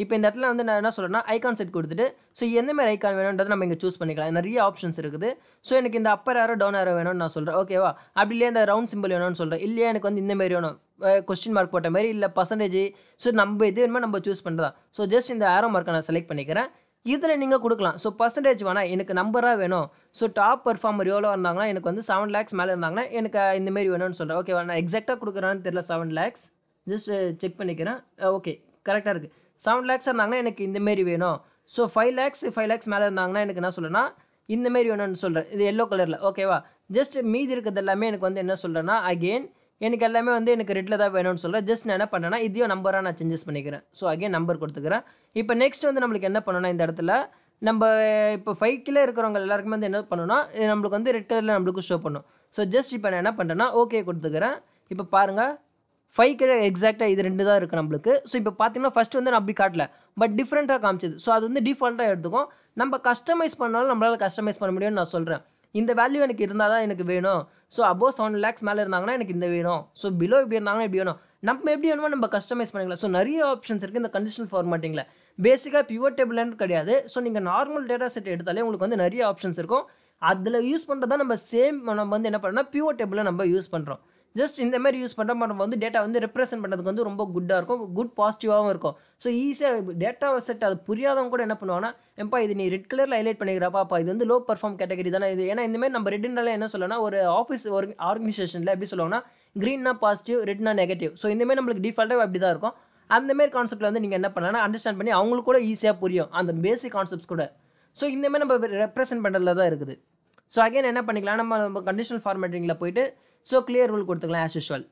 இப்போ இந்த இடத்துல வந்து நான் என்ன சொல்கிறேன்னா ஐகான் செட் கொடுத்துட்டு ஸோ எந்தமாரி ஐகான் வேணுன்றது நம்ம இங்கே சூஸ் பண்ணிக்கலாம். நிறைய ஆப்ஷன்ஸ் இருக்குது. ஸோ எனக்கு இந்த அப்பர் ஆரோ டவுன் ஆரோ வேணும்னு நான் சொல்கிறேன். ஓகேவா? அப்படி இல்லையா இந்த ரவுண்ட் சிம்பிள் வேணும்னு சொல்கிறேன். இல்லையா எனக்கு வந்து இந்தமாரி வேணும் கொஸ்டின் மார்க் போட்ட மாதிரி, இல்லை பர்சன்டேஜ். ஸோ நம்ம எது வேணுமோ நம்ம சூஸ் பண்ணுறதா. ஸோ ஜஸ்ட் இந்த ஆரோ மார்க்கை நான் செலக்ட் பண்ணிக்கிறேன். இதில் நீங்கள் கொடுக்கலாம். ஸோ பர்சன்டேஜ் வேணால் எனக்கு நம்பராக வேணும். ஸோ டாப் பர்ஃபார்மர் எவ்வளோ இருந்தாங்கன்னா எனக்கு வந்து 7 lakhs மேலே இருந்தாங்கன்னா எனக்கு இந்தமாரி வேணும்னு சொல்கிறேன். ஓகேவா? நான் எக்ஸாக்டாக கொடுக்குறான்னு தெரியல. 7 lakhs ஜஸ்ட் செக் பண்ணிக்கிறேன். ஓகே, கரெக்டாக இருக்குது. 7 lakhs இருந்தாங்கன்னா எனக்கு இந்தமாரி வேணும். ஸோ 5 lakhs மேலே இருந்தாங்கன்னா எனக்கு என்ன சொல்கிறேன்னா இந்தமாரி வேணும்னு சொல்கிறேன். இது எல்லோ கலரில். ஓகேவா? ஜஸ்ட் மீதி இருக்கிறது எல்லாமே எனக்கு வந்து என்ன சொல்கிறேன்னா அகெயின் எனக்கு எல்லாமே வந்து எனக்கு ரெட்டில் தான் வேணும்னு சொல்கிறேன். ஜஸ்ட் நான் என்ன பண்ணேன்னா இதையும் நம்பராக நான் சேஞ்சஸ் பண்ணிக்கிறேன். ஸோ அகெயின் நம்பர் கொடுத்துக்கிறேன். இப்போ நெக்ஸ்ட் வந்து நம்மளுக்கு என்ன பண்ணணும்னா இந்த இடத்துல நம்ம இப்போ 5 kilo இருக்கிறவங்க எல்லாருக்குமே வந்து என்ன பண்ணணும்னா நம்மளுக்கு வந்து ரெட் கலரில் நம்மளுக்கு ஷோ பண்ணும். ஸோ ஜஸ்ட் இப்போ நான் என்ன பண்ணுறேன்னா ஓகே கொடுத்துக்கிறேன். இப்போ பாருங்கள் 5 kilo எக்ஸாக்டாக இது 2 தான் இருக்குது நம்மளுக்கு. ஸோ இப்போ பார்த்தீங்கன்னா ஃபஸ்ட்டு வந்து நான் அப்படி காட்டல, பட் டிஃப்ரெண்ட்டாக காமிச்சிது. ஸோ அது வந்து டிஃபால்ட்டாக எடுத்துக்கும். நம்ம கஸ்டமைஸ் பண்ணாலும் நம்மளால் கஸ்டமைஸ் பண்ண முடியும்னு நான் சொல்கிறேன். இந்த வேல்யூ எனக்கு இருந்தால் தான் எனக்கு வேணும். ஸோ அபோவ் 7 lakhs மேலே இருந்தாங்கன்னா எனக்கு இந்த வேணும். ஸோ பிலோ இப்படி இருந்தாங்கன்னா இப்படி வேணும். நம்ம எப்படி வேணுமோ நம்ம கஸ்டமைஸ் பண்ணிக்கலாம். ஸோ நிறைய ஆப்ஷன்ஸ் இருக்குது இந்த கண்டிஷனல் ஃபார்மேட்டிங்கில். பேசிக்காக பிவட் டேபிள்னு கிடையாது. ஸோ நீங்கள் நார்மல் டேட்டா செட் எடுத்தாலே உங்களுக்கு வந்து நிறைய ஆப்ஷன்ஸ் இருக்கும். அதில் யூஸ் பண்ணுறது தான் நம்ம சேம் நம்ம வந்து என்ன பண்ணோம்னா பிவட் டேபிளில் நம்ம யூஸ் பண்ணுறோம். ஜஸ்ட் இந்த மாதிரி யூஸ் பண்ணுறோம். நம்ம வந்து டேட்டா வந்து ரெப்ரசென்ட் பண்ணுறதுக்கு வந்து ரொம்ப குட்டாக இருக்கும், குட் பாசிட்டிவாகவும் இருக்கும். ஸோ ஈஸியாக டேட்டா செட் அது புரியாதவங்க கூட என்ன பண்ணுவாங்கன்னா எப்பா இது நீ ரெட் கலரில் ஹைலைட் பண்ணிக்கிறப்பாப்பா இது வந்து லோ பர்ஃபார்ம் கேட்டகரி தானே இது. ஏன்னா இந்தமாதிரி நம்ம ரெட்னால என்ன சொல்லணும்னா ஒரு ஆஃபீஸ் ஒரு ஆர்கனைசேஷனில் எப்படி சொல்லுவாங்கன்னா க்ரீன்னா பாசிட்டிவ், ரெட்னா நெகட்டிவ். ஸோ இந்தமாதிரி நம்மளுக்கு டிஃபால்ட்டாக அப்படி தான் இருக்கும். அந்தமாரி கான்செப்ட்டில் வந்து நீங்கள் என்ன பண்ணலாம்னா அண்டர்ஸ்டாண்ட் பண்ணி அவங்களுக்கு கூட ஈஸியாக புரியும் அந்த பேசிக் கான்செப்ட்ஸ் கூட. ஸோ இந்தமாதிரி நம்ம ரெப்ரசென்ட் பண்ணுறதுல தான் இருக்குது. ஸோ அகைன் என்ன பண்ணிக்கலாம் நம்ம கண்டிஷனல் ஃபார்மேட்டிங்கில் போயிட்டு ஸோ கிளியர் ரூல் கொடுத்துக்கலாம் as usual.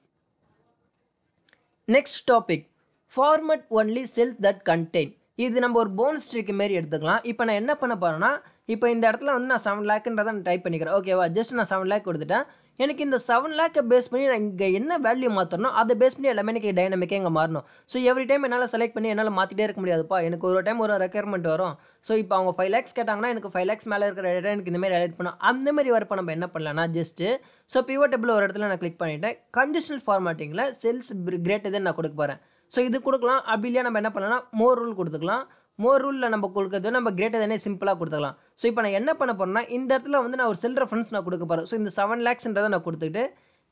Next topic format only cells that contain. இது நம்ம ஒரு போனஸ் ட்ரிக் மாரி எடுத்துக்கலாம். இப்போ நான் என்ன பண்ண போகிறேன்னா இப்போ இந்த இடத்துல வந்து நான் 7 lakhன்றதை நான் டைப் பண்ணிக்கிறேன். ஓகேவா? ஜஸ்ட் நான் 7 lakh கொடுத்துட்டேன். எனக்கு இந்த 7 lakh பேஸ் பண்ணி நான் இங்கே என்ன வேல்யூ மாற்றணும் அதை பேஸ் பண்ணி எல்லாமே எனக்கு டைனமிக்காக இங்கே மாறணும். ஸோ எவ்ரி டைம் என்னால் செலக்ட் பண்ணி என்னால் மாற்றிட்டே இருக்க முடியாதுப்பா. எனக்கு ஒரு டைம் ஒரு ரெக்யர்மெண்ட் வரும். ஸோ இப்போ அவங்க 5 lakhs கேட்டாங்கன்னா எனக்கு 5 lakhs மேலே இருக்கிற டேட்டா எனக்கு இந்தமாதிரி ஹைலைட் பண்ணணும். அந்தமாதிரி வரப்போ நம்ம என்ன பண்ணலாம்னா ஜஸ்ட்டு ஸோ பிவட் டேபிள் ஒரு இடத்துல நான் கிளிக் பண்ணிவிட்டேன். கண்டிஷனல் ஃபார்மேட்டிங்கில் செல்ஸ் கிரேட்டர் தென் நான் கொடுக்க போகிறேன். ஸோ இது கொடுக்கலாம். அப்படி இல்லையா நம்ம என்ன பண்ணலாம்னா மோர் ரூல் கொடுத்துக்கலாம். மோர் ரூலில் நம்ம கொடுக்குறது நம்ம கிரேட்டர் தானே சிம்பிளாக கொடுத்துக்கலாம். ஸோ இப்போ நான் என்ன பண்ண போகிறேன்னா இந்த இடத்துல வந்து நான் ஒரு செல் ரெஃபரன்ஸ் நான் கொடுக்க போகிறேன். ஸோ இந்த 7 lakhsன்றதை நான் கொடுத்துட்டு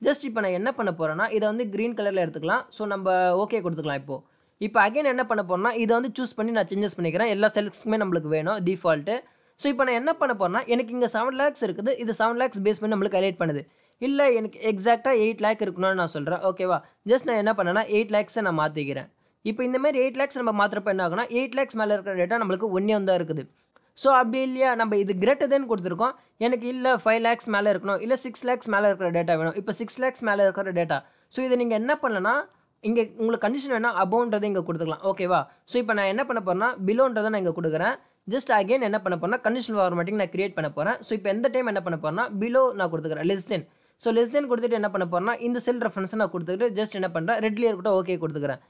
ஜஸ்ட் இப்போ நான் என்ன பண்ண போகிறேன்னா இதை வந்து க்ரீன் கலரில் எடுத்துக்கலாம். ஸோ நம்ம ஓகே கொடுத்துக்கலாம். இப்போ அகைன் என்ன பண்ண போகிறேன்னா இதை வந்து சூஸ் பண்ணி நான் சேஞ்சஸ் பண்ணிக்கிறேன். எல்லா செல்ஸ்க்குமே நம்மளுக்கு வேணும் டிஃபால்ட்டு. ஸோ இப்போ நான் என்ன பண்ண போகிறேன்னா எனக்கு இங்கே 7 lakhs இருக்குது. இது 7 lakhs பேஸ் பண்ணி நம்மளுக்கு ஹைலைட் பண்ணுது. இல்லை எனக்கு எக்ஸாக்டாக 8 lakh இருக்கணும்னு நான் சொல்கிறேன். ஓகேவா? ஜஸ்ட் நான் என்ன பண்ணேன்னா 8 lakhs நான் மாற்றிக்கிறேன். இப்போ இந்தமாதிரி 8 lakhs நம்ம மாத்திரப்போ என்ன ஆகுனா 8 lakhs மேலே இருக்கிற டேட்டா நம்மளுக்கு 1 தான் இருக்குது. ஸோ அப்படி இல்லையா நம்ம இது கிரேட்டர் தென் கொடுத்துருக்கோம். எனக்கு இல்லை 5 lakhs மேலே இருக்கணும், இல்லை 6 lakhs மேலே இருக்கிற டேட்டா வேணும். இப்போ 6 lakhs மேலே இருக்கிற டேட்டா. ஸோ இதை நீங்கள் என்ன பண்ணலன்னா இங்கே உங்களுக்கு கண்டிஷன் வேணால் அபவுன்றதை இங்கே கொடுத்துக்கலாம். ஓகேவா? ஸோ இப்போ நான் என்ன பண்ண போகிறேன்னா பிலோன்றதை நான் இங்கே கொடுக்குறேன். ஜஸ்ட் அகைன் என்ன பண்ண போகிறேன்னா கண்டிஷனல் ஃபார்மேட்டிங் நான் கிரியேட் பண்ண போகிறேன். ஸோ இப்போ எந்த டைம் என்ன பண்ண போகிறேன்னா பிலோ நான் கொடுத்துக்கிறேன் less than. So less than கொடுத்துட்டு என்ன பண்ண போகிறேன்னா இந்த செல் ரெஃபரன்ஸை நான் கொடுத்துட்டு ஜஸ்ட் என்ன பண்ணுறேன் ரெட்லேயே இருக்கட்டும் ஓகே கொடுத்துக்கிறேன்.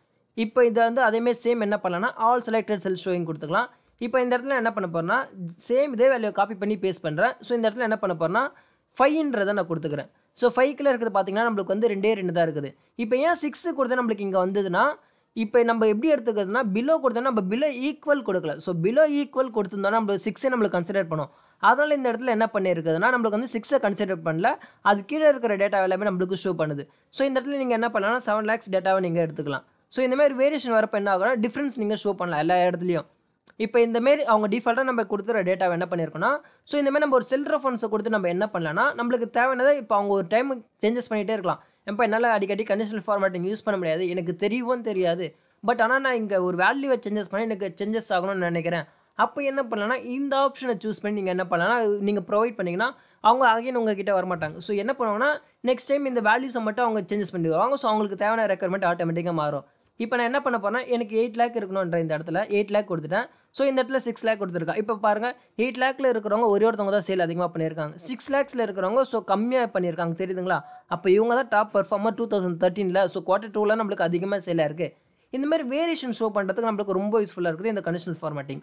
இப்போ இதை வந்து அதேமாதிரி சேம் என்ன பண்ணலாம்னா ஆல் செலக்டட் செல் ஷோயிங் கொடுத்துக்கலாம். இப்போ இந்த இடத்துல என்ன பண்ண போகிறேன்னா சேம் இதே வேல்யூ காப்பி பண்ணி பேஸ்ட் பண்ணுறேன். ஸோ இந்த இடத்துல என்ன பண்ண போகிறேன்னா 5ன்றதை நான் கொடுத்துக்கிறேன். ஸோ 5க்குள்ள இருக்கிறது பார்த்தீங்கன்னா நம்மளுக்கு வந்து 2 தான் இருக்குது. இப்போ ஏன் 6 கொடுத்தா நம்மளுக்கு இங்கே வந்ததுன்னா, இப்போ நம்ம எப்படி எடுத்துக்கிறதுனா பிலோ கொடுத்தோம்னா நம்ம பிலோ ஈக்குவல் கொடுக்கல. ஸோ பிலோ ஈக்குவல் கொடுத்துருந்தோம்னா நம்ம 6 நம்மளுக்கு கன்சிடர் பண்ணும். அதனால் இந்த இடத்துல என்ன பண்ணியிருக்குதுன்னா நம்மளுக்கு வந்து 6 கன்சிடர் பண்ணல, அது கீழே இருக்கிற டேட்டா எல்லாமே நம்மளுக்கு ஷோ பண்ணுது. ஸோ இந்த இடத்துல நீங்கள் என்ன பண்ணலாம்னா 7 lakhs டேட்டாவை நீங்கள் எடுத்துக்கலாம். ஸோ இந்த மாதிரி வேரியேஷன் வரப்போ என்ன ஆகும்னா டிஃப்ரென்ஸ் நீங்கள் ஷோ பண்ணலாம் எல்லா இடத்துலையும். இப்போ இந்தமாரி அவங்க டிஃபால்ட்டாக நம்ம கொடுக்குற டேட்டாவை என்ன பண்ணியிருக்கோன்னா, ஸோ இந்தமாதிரி நம்ம ஒரு செல் ரெஃபரன்ஸை கொடுத்து நம்ம என்ன பண்ணலாம்னா நம்மளுக்கு தேவையானதை இப்போ அவங்க ஒரு டைம் சேஞ்சஸ் பண்ணிகிட்டே இருக்கலாம். இப்போ என்னால் அடிக்கடி கண்டிஷனல் ஃபார்மேட்டிங் யூஸ் பண்ண முடியாது, எனக்கு தெரியவும் தெரியாது. பட் ஆனால் நான் இங்கே ஒரு வேல்யூவை சேஞ்சஸ் பண்ணி எனக்கு சேஞ்சஸ் ஆகணும்னு நினைக்கிறேன். அப்போ என்ன பண்ணலாம்னா இந்த ஆப்ஷனை சூஸ் பண்ணி நீங்கள் என்ன பண்ணலாம்னா நீங்கள் ப்ரொவைட் பண்ணிங்கன்னா அவங்க அகைன் உங்ககிட்ட வரமாட்டாங்க. ஸோ என்ன பண்ணுவாங்கன்னா நெக்ஸ்ட் டைம் இந்த வேல்யூஸை மட்டும் அவங்க சேஞ்சஸ் பண்ணி வருவாங்க. ஸோ அவங்களுக்கு தேவையான ரெக்குயர்மெண்ட் ஆட்டோமேட்டிக்காக மாறும். இப்போ நான் என்ன பண்ண போறேன்னா எனக்கு 8 lakh இருக்கணுன்ற இந்த இடத்துல 8 lakh கொடுத்துட்டேன். ஸோ இந்த இடத்துல 6 lakh கொடுத்துருக்கேன். இப்போ பாருங்கள் 8 lakhல இருக்கிறவங்க ஒருத்தவங்க தான் சேல் அதிகமாக பண்ணியிருக்காங்க. 6 lakhsல இருக்கிறவங்க ஸோ கம்மியாக பண்ணியிருக்காங்க, தெரியுதுங்களா? அப்போ இவங்க தான் டாப் பர்ஃபார்மர் 2013ல். ஸோ Q2ல நம்மளுக்கு அதிகமாக சேலாக இருக்குது. இந்த மாதிரி வேரியேஷன் ஷோ பண்ணுறதுக்கு நம்மளுக்கு ரொம்ப யூஸ்ஃபுல்லாக இருக்குது இந்த conditional formatting.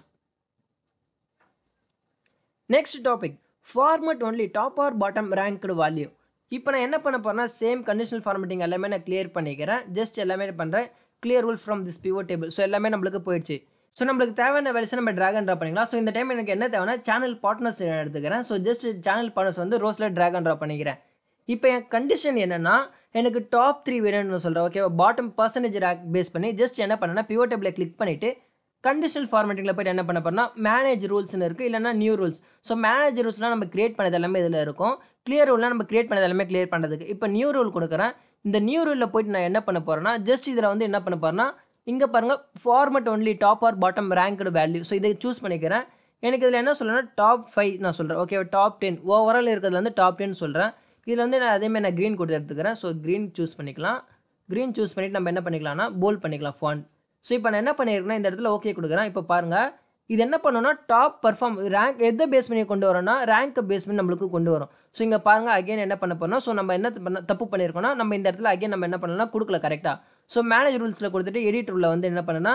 Next topic, format only top or bottom ranked value. இப்போ நான் என்ன பண்ண போறேன்னா சேம் கண்டிஷனல் ஃபார்மேட்டிங் எல்லாமே நான் கிளியர் பண்ணிக்கிறேன். ஜஸ்ட் எல்லாமே பண்ணுறேன் clear rule from this pivot table. So எல்லாமே நம்மளுக்கு போயிடுச்சு. ஸோ நம்மளுக்கு தேவையான வேல்யூஸை நம்ம ட்ராக் அண்ட் ட்ராப் பண்ணிக்கலாம். ஸோ இந்த டைம் எனக்கு என்ன தேவைன்னா சேனல் பார்ட்னர்ஸ் எடுத்துக்கிறேன். ஸோ ஜஸ்ட் சேனல் பார்ட்னர்ஸ் வந்து ரோஸில் ட்ராக் அண்ட் ட்ராப் பண்ணிக்கிறேன். இப்போ என் கண்டிஷன் என்னென்னா எனக்கு டாப் 3 வேணும்னு சொல்கிறேன். ஓகேவா? பாட்டம் பர்சன்டேஜ் ரேங்க் பேஸ் பண்ணி ஜஸ்ட் என்ன பண்ணேன்னா பிவோட் டேபிளை கிளிக் பண்ணிவிட்டு கண்டிஷனல் ஃபார்மேட்டிங்கில் போய்ட்டு என்ன பண்ண போறேன்னா மேனேஜ் ரூல்ஸ்னு இருக்குது, இல்லைனா நியூ ரூல்ஸ். ஸோ மேனேஜ் ரூல்ஸ்லாம் நம்ம கிரியேட் பண்ணது எல்லாமே இதில் இருக்கும். கிளியர் ரூல்லாம் நம்ம கிரியேட் பண்ணது எல்லாமே கிளியர் பண்ணுறதுக்கு. இப்போ நியூ ரூல் கொடுக்குறேன். இந்த நியூ ரூலில் போய்ட்டு நான் என்ன பண்ண போகிறேன்னா ஜஸ்ட் இதில் வந்து என்ன பண்ண போகிறேன்னா இங்கே பாருங்கள் format only top or bottom ranked value. So இதை சூஸ் பண்ணிக்கிறேன். எனக்கு இதில் என்ன சொல்கிறேன்னா டாப் 5 நான் சொல்கிறேன். ஓகே, டாப் 10 ஓவரால் இருக்கிறதுல வந்து டாப் 10 சொல்கிறேன். இதில் வந்து நான் அதேமாதிரி நான் க்ரீன் கொடுத்து எடுத்துக்கிறேன். ஸோ க்ரீன் சூஸ் பண்ணிக்கலாம். க்ரீன் சூஸ் பண்ணிவிட்டு நம்ம என்ன பண்ணிக்கலாம்னா போல்ட் பண்ணிக்கலாம் ஃபாண்ட். ஸோ இப்போ நான் என்ன பண்ணியிருக்கேன்னா இந்த இடத்துல ஓகே கொடுக்குறேன். இப்போ பாருங்கள் இது என்ன பண்ணணும்னா டாப் பர்ஃபார்ம் ரேங்க் எதை பேஸ் பண்ணி கொண்டு வரோம்னா ரேங்க்கை பேஸ் பண்ணி நம்மளுக்கு கொண்டு வரும். ஸோ இங்கே பாருங்கள் அகைன் என்ன பண்ண போறோம்னா ஸோ நம்ம என்ன தப்பு பண்ணியிருக்கோம்னா நம்ம இந்த இடத்துல அகைன் நம்ம என்ன பண்ணலாம் கொடுக்கல கரெக்டாக. ஸோ மேனேஜ் ரூல்ஸில் கொடுத்துட்டு எடிட் ரூலில் வந்து என்ன பண்ணனா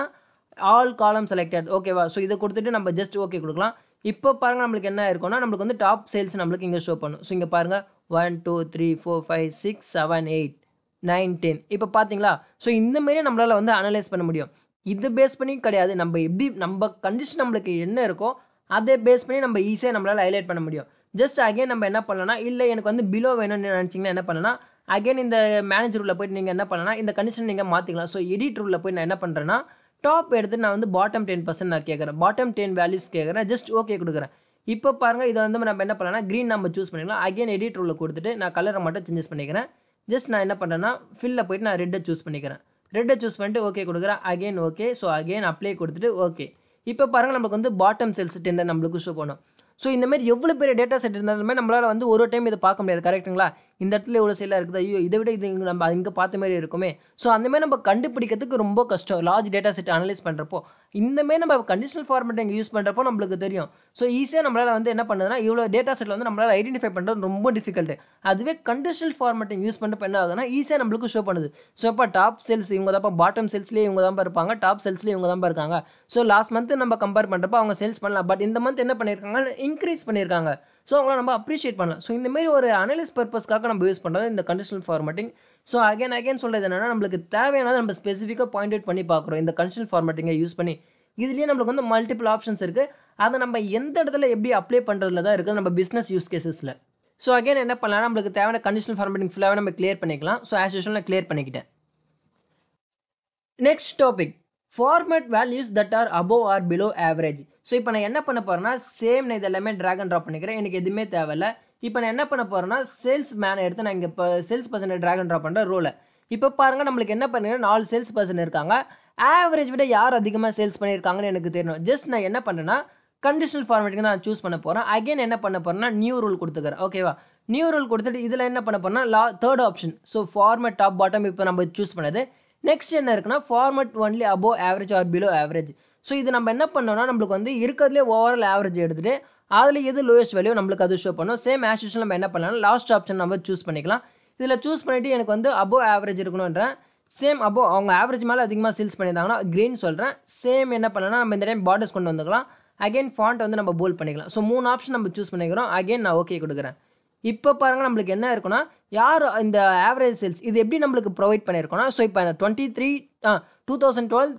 ஆல் காலம் செலக்டட். ஓகேவா? ஸோ இதை கொடுத்துட்டு நம்ம ஜஸ்ட் ஓகே கொடுக்கலாம். இப்போ பாருங்கள் நம்மளுக்கு என்ன இருக்கும்னா நம்மளுக்கு வந்து டாப் சேல்ஸ் நம்மளுக்கு இங்கே ஷோ பண்ணும். ஸோ இங்கே பாருங்கள் 1 2 3 4 5 6 7 8 9 10. இப்போ பார்த்தீங்களா? ஸோ இந்தமாரி நம்மளால் வந்து அனலைஸ் பண்ண முடியும். இது பேஸ் பண்ணி கிடையாது, நம்ம எப்படி நம்ம கண்டிஷன் நம்மளுக்கு என்ன இருக்கோ அதை பேஸ் பண்ணி நம்ம ஈஸியாக நம்மளால் ஹைலைட் பண்ண முடியும். ஜஸ்ட் அகைன் நம்ம என்ன பண்ணலாம்னா இல்லை எனக்கு வந்து பிலோ வேணும்னு நினச்சிங்கன்னா என்ன பண்ணலாம் அகைன் இந்த மேனேஜ் ரூலில் போய்ட்டு நீங்கள் என்ன பண்ணலாம் இந்த கண்டிஷன் நீங்கள் மாற்றிக்கலாம். ஸோ எடிட் ரூலில் போய் நான் என்ன பண்ணுறேன்னா டாப் எடுத்து நான் வந்து பாட்டம் 10% நான் கேட்குறேன். பாட்டம் 10 வேல்யூஸ் கேட்குறேன். ஜஸ்ட் ஓகே கொடுக்குறேன். இப்போ பாருங்கள் இதை வந்து நம்ம என்ன பண்ணலாம்னா க்ரீன் நம்ம சூஸ் பண்ணிக்கலாம். அகைன் எடிட் ரூலில் கொடுத்துட்டு நான் கலரை மட்டும் சேஞ்சஸ் பண்ணிக்கிறேன். ஜஸ்ட் நான் என்ன பண்ணுறேன்னா ஃபில்லில் போய்ட்டு நான் ரெட்டை சூஸ் பண்ணிக்கிறேன். ரெட்டை சூஸ் பண்ணிட்டு ஓகே கொடுக்குறேன். Again okay. So again apply கொடுத்துட்டு ஓகே. இப்போ பாருங்கள் நம்மளுக்கு வந்து பாட்டம் செல்ஸ் 10 நம்மளுக்கு ஷோ பண்ணும். ஸோ இந்தமாரி எவ்வளோ பெரிய டேட்டா செட் இருந்தாலுமே நம்மளால் வந்து ஒரு டைம் இதை பார்க்க முடியாது. கரெக்டுங்களா? இந்த இடத்துல எவ்வளோ சேலாக இருக்குது, ஐயோ இதை விட இது நம்ம இங்கே பார்த்த மாதிரி இருக்குமே. ஸோ அந்தமாதிரி நம்ம கண்டுபிடிக்கிறதுக்கு ரொம்ப கஷ்டம் லார்ஜ் டேட்டா செட் அனலைஸ் பண்ணுறப்போ. இந்தமாரி நம்ம கண்டிஷனல் ஃபார்மேட்டிங் யூஸ் பண்ணுறப்போ நம்மளுக்கு தெரியும். ஸோ ஈஸியாக நம்மளால் வந்து என்ன பண்ணுதுன்னா இவ்வளோ டேட்டா செட்டில் வந்து நம்மளால் ஐடென்டிஃபை பண்ணுறது ரொம்ப டிஃபிகல்ட்டு. அதுவே கண்டிஷனல் ஃபார்மேட்டிங் யூஸ் பண்ணுறப்போ என்ன ஆகுதுன்னா ஈஸியாக நம்மளுக்கு ஷோ பண்ணுது. ஸோ இப்போ டாப் சேல்ஸ் இவங்க தான்ப்பா, பாட்டம் சேல்ஸ்லேயே இவங்க தான் இருப்பாங்க, டாப் சேல்ஸ்லேயே இவங்க தான் இருக்காங்க. ஸோ லாஸ்ட் மந்த் நம்ம கம்பேர் பண்ணுறப்போ அவங்க சேல்ஸ் பண்ணலாம், பட் இந்த மந்த் என்ன பண்ணியிருக்காங்க இன்க்ரீஸ் பண்ணியிருக்காங்க. ஸோ அவங்கள நம்ம அப்ரிஷியேட் பண்ணலாம். ஸோ இந்தமாரி ஒரு அனலைஸ் பர்பஸ்க்காக நம்ம யூஸ் பண்ணுறது இந்த கண்டிஷனல் ஃபார்மேட்டிங். ஸோ அகைன் சொல்கிறது என்னென்னா நம்மளுக்கு தேவையானதை நம்ம ஸ்பெசிஃபிக்காக பாயிண்ட் அவுட் பண்ணி பார்க்குறோம் இந்த கண்டிஷனல் ஃபார்மேட்டிங்கை யூஸ் பண்ணி. இதுலேயே நம்மளுக்கு வந்து மல்டிபிள் ஆப்ஷன்ஸ் இருக்குது. அதை நம்ம எந்த இடத்துல எப்படி அப்ளை பண்ணுறதுல தான் இருக்குது நம்ம பிஸ்னஸ் யூஸ் கேசஸில். ஸோ அகைன் என்ன பண்ணலாம் நம்மளுக்கு தேவையான கண்டிஷனல் ஃபார்மேட்டிங் ஃபுல்லாகவே நம்ம கிளியர் பண்ணிக்கலாம். ஸோ ஆஸ் யூஷுவல் நான் கிளியர் பண்ணிக்கிட்டேன். Next topic, format values that are above or below average. So இப்போ நான் என்ன பண்ண போகிறேன்னா சேம் நான் இது எல்லாமே ட்ராக் அண்ட் ட்ராப் பண்ணிக்கிறேன். எனக்கு எதுவுமே தேவையில்லை. இப்போ நான் என்ன பண்ண போகிறேன்னா சேல்ஸ் மேனை எடுத்து நான் இங்கே இப்போ சேல்ஸ் பர்சனை ட்ராக் அண்ட் ட்ராப் பண்ணுற ரோலை. இப்போ பாருங்கள் நம்மளுக்கு என்ன பண்ணுறேன்னா 4 சேல்ஸ் பர்சன் இருக்காங்க. ஆவரேஜ் விட யார் அதிகமாக சேல்ஸ் பண்ணியிருக்காங்கன்னு எனக்கு தெரியணும். ஜஸ்ட் நான் என்ன பண்ணுறேன்னா கண்டிஷனல் ஃபார்மேட்டிங் நான் சூஸ் பண்ண போகிறேன். அகைன் என்ன பண்ண போகிறேன்னா நியூ ரூல் கொடுத்துக்கிறேன். ஓகேவா? நியூ ரூல் கொடுத்துட்டு இதில் என்ன பண்ண போகிறேன்னா third option. So format top bottom இப்போ நம்ம சூஸ் பண்ணது. நெக்ஸ்ட் என்ன இருக்குன்னா format only above average or below average. So இது நம்ம என்ன பண்ணோம்னா நம்மளுக்கு வந்து இருக்கிறதுலே ஓவரால் ஆவரேஜ் எடுத்துகிட்டு அதில் எது லோயஸ்ட் வேல்யூ நம்மளுக்கு அது ஷோ பண்ணும். சேம் ஆஸ் யூஷுவல் நம்ம என்ன பண்ணலாம் லாஸ்ட் ஆப்ஷன் நம்ம சூஸ் பண்ணிக்கலாம். இதில் சூஸ் பண்ணிவிட்டு எனக்கு வந்து அபோவ் ஆவரேஜ் இருக்கணுன்றேன். சேம் அபோவ் அவங்க ஆவரேஜ் மேலே அதிகமாக சேல்ஸ் பண்ணியிருந்தாங்கன்னா க்ரீன் சொல்கிறேன். சேம் என்ன பண்ணலாம் நம்ம இந்த டைம் பார்டர்ஸ் கொண்டு வந்துக்கலாம். அகைன் ஃபாண்ட் வந்து நம்ம போல்ட் பண்ணிக்கலாம். ஸோ 3 ஆப்ஷன் நம்ம சூஸ் பண்ணிக்கிறோம். அகைன் நான் ஓகே கொடுக்குறேன். இப்போ பாருங்கள் நம்மளுக்கு என்ன இருக்குன்னா யார் இந்த ஆவரேஜ் சேல்ஸ் இது எப்படி நம்மளுக்கு ப்ரொவைட் பண்ணியிருக்கோம்னா, ஸோ இப்போ 2012,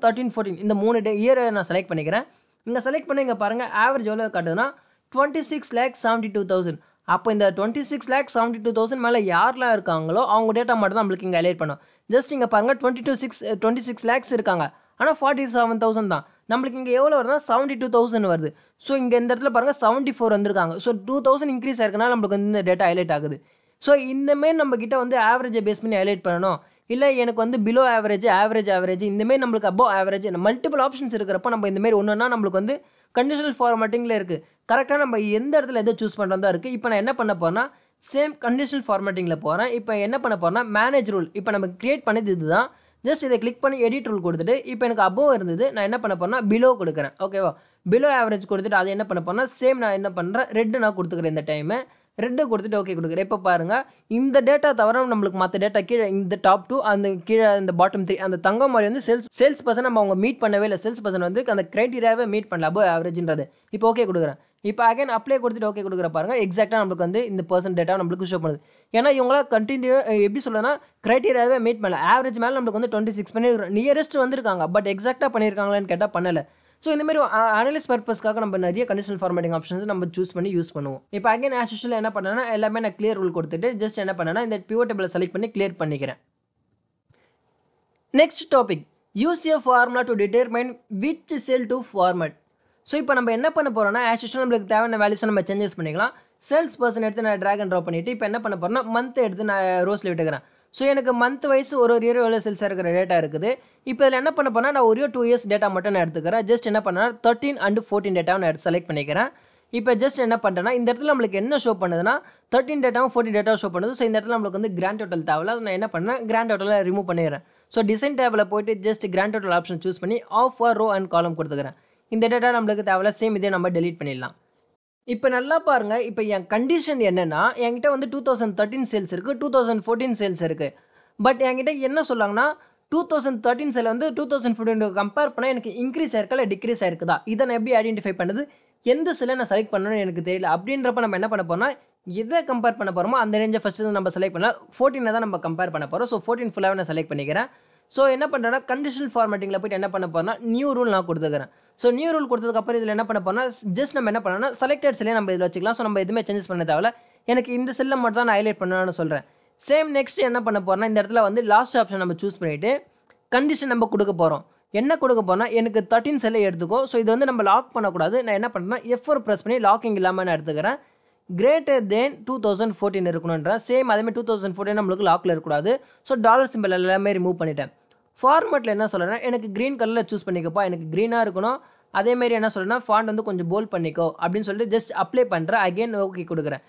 13, 14 இந்த 3 இயரை நான் செலக்ட் பண்ணிக்கிறேன். இங்கே செலக்ட் பண்ணி இங்கே பாருங்கள் ஆவரேஜ் எவ்வளோ காட்டுதுன்னா 26,72,000. அப்போ இந்த 26,72,000 மேலே யாரெலாம் இருக்காங்களோ அவங்க டேட்டா மட்டும் தான் நம்மளுக்கு இங்கே ஹைலைட் பண்ணும். ஜஸ்ட் இங்கே பாருங்கள் 26 lakhs இருக்காங்க, ஆனால் 47,000 தான். நம்மளுக்கு இங்கே எவ்வளோ வருதுன்னா 72,000 வருது. ஸோ இங்கே இந்த இடத்துல பாருங்கள் 74 வந்திருக்காங்க. ஸோ 2,000 இன்க்ரீஸ் ஆயிருக்குனால நம்மளுக்கு வந்து இந்த டேட்டா ஹைலைட் ஆகுது. ஸோ இந்தமாரி நம்மக்கிட்ட வந்து ஆவரேஜை பேஸ் பண்ணி ஹைலைட் பண்ணணும், இல்லை எனக்கு வந்து பிலோ ஆவரேஜ், ஆவரேஜ் இந்தமாரி நம்மளுக்கு அபோவ் ஆவரேஜ் மல்டிபிள் ஆப்ஷன்ஸ் இருக்கிறப்போ நம்ம இந்தமாரி ஒன்றுனா நம்மளுக்கு வந்து கண்டிஷனல் ஃபார்மேட்டிங்கில் இருக்குது. கரெக்டாக நம்ம எந்த இடத்துல எதை சூஸ் பண்ணுறதா தான் இருக்குது. இப்போ நான் என்ன பண்ண போகிறேன்னா சேம் கண்டிஷனல் ஃபார்மேட்டிங்கில் போகிறேன். இப்போ என்ன பண்ண போகிறேன்னா மேனேஜ் ரூல் இப்போ நம்ம கிரியேட் பண்ணது இதுதான். ஜஸ்ட் இதை கிளிக் பண்ணி எடிட் ரூல் கொடுத்துட்டு இப்போ எனக்கு அபோவ் இருந்தது, நான் என்ன பண்ண போகிறேன்னா பிலோ கொடுக்குறேன். ஓகேவா, பிலோ ஆவரேஜ் கொடுத்துட்டு அதை என்ன பண்ண போகிறேன்னா சேம் நான் என்ன பண்ணுறேன் ரெட்டு நான் கொடுத்துக்கிறேன். இந்த டைமு ரெட்டு கொடுத்துட்டு ஓகே கொடுக்குறேன். இப்போ பாருங்கள் இந்த டேட்டா தவிர நம்மளுக்கு மற்ற டேட்டா கீழே இந்த டாப் 2 அந்த கீழே இந்த பாட்டம் 3 அந்த தங்கம் மாதிரி வந்து சேல்ஸ் பர்சன் நம்ம அவங்க மீட் பண்ணவே இல்லை. சேல்ஸ் பர்சன் வந்து அந்த க்ரைட்டீரியாவே மீட் பண்ணல அபோவ் ஆவரேஜ்ன்றது. இப்போ ஓகே கொடுக்குறேன். இப்போ அகைன் அப்ளை கொடுத்துட்டு ஓகே கொடுக்குற பாருங்கள் எக்ஸாக்டாக நம்மளுக்கு வந்து இந்த பர்சன்ட் டேட்டா நம்மளுக்கு ஷோ பண்ணுது. ஏன்னா இவங்களாம் கண்டினியூ எப்படி சொல்லுன்னா க்ரைட்டீரியாவே மீட் பண்ணல. ஆவரேஜ் மேலே நம்மளுக்கு வந்து 26 பண்ணி நியரஸ்ட் வந்திருக்காங்க, பட் எக்ஸாக்டாக பண்ணியிருக்காங்களான்னு கேட்டால் பண்ணலை. ஸோ இந்தமாரி அனலைஸ் பர்பஸ்க்காக நம்ம நிறைய கண்டிஷனல் ஃபார்மேட்டிங் ஆப்ஷன்ஸ் நம்ம சூஸ் பண்ணி யூஸ் பண்ணுவோம். இப்போ அகைன் ஆஸ் யூஷுவல் என்ன பண்ணேன்னா எல்லாமே நான் கிளியர் ரூல் கொடுத்துட்டு ஜஸ்ட் என்ன பண்ணேன்னா இந்த பிவோட் டேபிளை செலக்ட் பண்ணி கிளியர் பண்ணிக்கிறேன். Next topic use a formula to determine which sell to format. So இப்போ நம்ம என்ன பண்ண போகிறோம்னா ஆஸ் யூஷுவல் நம்மளுக்கு தேவையான வேல்யூஸை நம்ம சேஞ்சஸ் பண்ணிக்கலாம். சேல்ஸ் பர்சன் எடுத்து நான் ட்ராக் அண்ட் ட்ராப் பண்ணிவிட்டு இப்போ என்ன பண்ண போகிறேன்னா மந்த் எடுத்து நான் ரோஸில் விட்டுக்கிறேன். ஸோ எனக்கு மந்த் வைஸ் ஒரு இயர் எவ்வளோ சேல்ஸாக இருக்கிற டேட்டா இருக்குது. இப்போ இதில் என்ன பண்ண போனால் நான் ஒரு 2 இயர்ஸ் டேட்டா மட்டும் நான் எடுத்துக்கிறேன். ஜஸ்ட் என்ன பண்ணேன்னா 13 and 14 டேட்டாவை நான் செலக்ட் பண்ணிக்கிறேன். இப்போ ஜஸ்ட் என்ன பண்ணுறேன்னா இந்த இடத்துல நம்மளுக்கு என்ன ஷோ பண்ணுதுன்னா 13 டேட்டாவும் 14 டேட்டாவும் ஷோ பண்ணுது. ஸோ இந்த இடத்துல நம்மளுக்கு வந்து கிராண்ட் டோட்டல் தேவையில்ல. நான் என்ன பண்ணேன் கிராண்ட் டோட்டலை ரிமூவ் பண்ணிடுறேன். ஸோ டிசைன் டேபில் போய்ட்டு just grand total option choose பண்ணி off for row and column கொடுத்துக்கிறேன். இந்த டேட்டா நம்மளுக்கு தேவையில்ல, சேம் இதே நம்ம டெலீட் பண்ணிடலாம். இப்போ நல்லா பாருங்கள், இப்போ என் கண்டிஷன் என்னென்னா என்கிட்ட வந்து 2013 சேல்ஸ் இருக்குது, 2014 சேல்ஸ் இருக்குது. பட் என்கிட்ட என்ன சொல்லாங்கன்னா 2013 சேல் வந்து 2014 கம்பேர் பண்ணால் எனக்கு இன்க்ரீஸ் ஆயிருக்கா இல்லை டிக்ரீஸ் ஆயிருக்குதா, இதை நான் எப்படி ஐடென்டிஃபை பண்ணுறது, எந்த செல்லை நான் செலக்ட் பண்ணணும்னு எனக்கு தெரியல. அப்படின்றப்ப நம்ம என்ன பண்ண போகிறோம்னா எதை கம்பேர் பண்ண போகிறோமோ அந்த ரேஞ்சை ஃபஸ்ட்டு நம்ம செலக்ட் பண்ணலாம். 14 தான் நம்ம கம்பேர் பண்ண போகிறோம். ஸோ 14 ஃபுல்லாகவே நான் செலக்ட் பண்ணிக்கிறேன். ஸோ என்ன பண்ணுறேன்னா கண்டிஷனல் ஃபார்மேட்டிங்கில் போய்ட்டு என்ன பண்ண போகிறேன்னா நியூ ரூல் நான் கொடுத்துக்கிறேன். ஸோ நியூ ரூல் கொடுத்ததுக்கப்புறம் இதில் என்ன பண்ண போகிறோம்னா ஜஸ்ட் நம்ம என்ன பண்ணோம்னா செலக்டட் செல்லே நம்ம இதில் வச்சுக்கலாம். ஸோ நம்ம எதுவுமே சேஞ்சஸ் பண்ண தேவையில்ல. எனக்கு இந்த செல்லை மட்டும் தான் நான் ஹைலைட் பண்ணணும்னு சொல்கிறேன். சேம் நெக்ஸ்ட் என்ன பண்ண போகிறோம்னா இந்த இடத்துல வந்து லாஸ்ட் ஆப்ஷன் நம்ம சூஸ் பண்ணிவிட்டு கண்டிஷன் நம்ம கொடுக்க போகிறோம். என்ன கொடுக்க போகிறோம்னா எனக்கு 13 செல்லை எடுத்துக்கோ. ஸோ இது வந்து நம்ம லாக் பண்ணக்கூடாது. நான் என்ன பண்ணுறேன்னா F4 ப்ரெஸ் பண்ணி லாக்கிங் இல்லாமல் நான் எடுத்துக்கிறேன். கிரேட்டர் தென் 2014 இருக்கணுன்ற சேம் அதேமாதிரி 2014 நம்மளுக்கு லாக்கில் இருக்கக்கூடாது. ஸோ டாலர் சிம்பிள் எல்லாமே ரிமூவ் பண்ணிட்டேன். ஃபார்மேட்டில் என்ன சொல்கிறேன்னா எனக்கு க்ரீன் கலரில் சூஸ் பண்ணிக்கப்பா, எனக்கு க்ரீனாக இருக்கணும். அதேமாரி என்ன சொல்கிறேன்னா ஃபாண்ட் வந்து கொஞ்சம் போல்ட் பண்ணிக்கோ அப்படின்னு சொல்லிட்டு ஜஸ்ட் அப்ளை பண்ணுறேன். அகெயின் ஓகே கொடுக்குறேன்.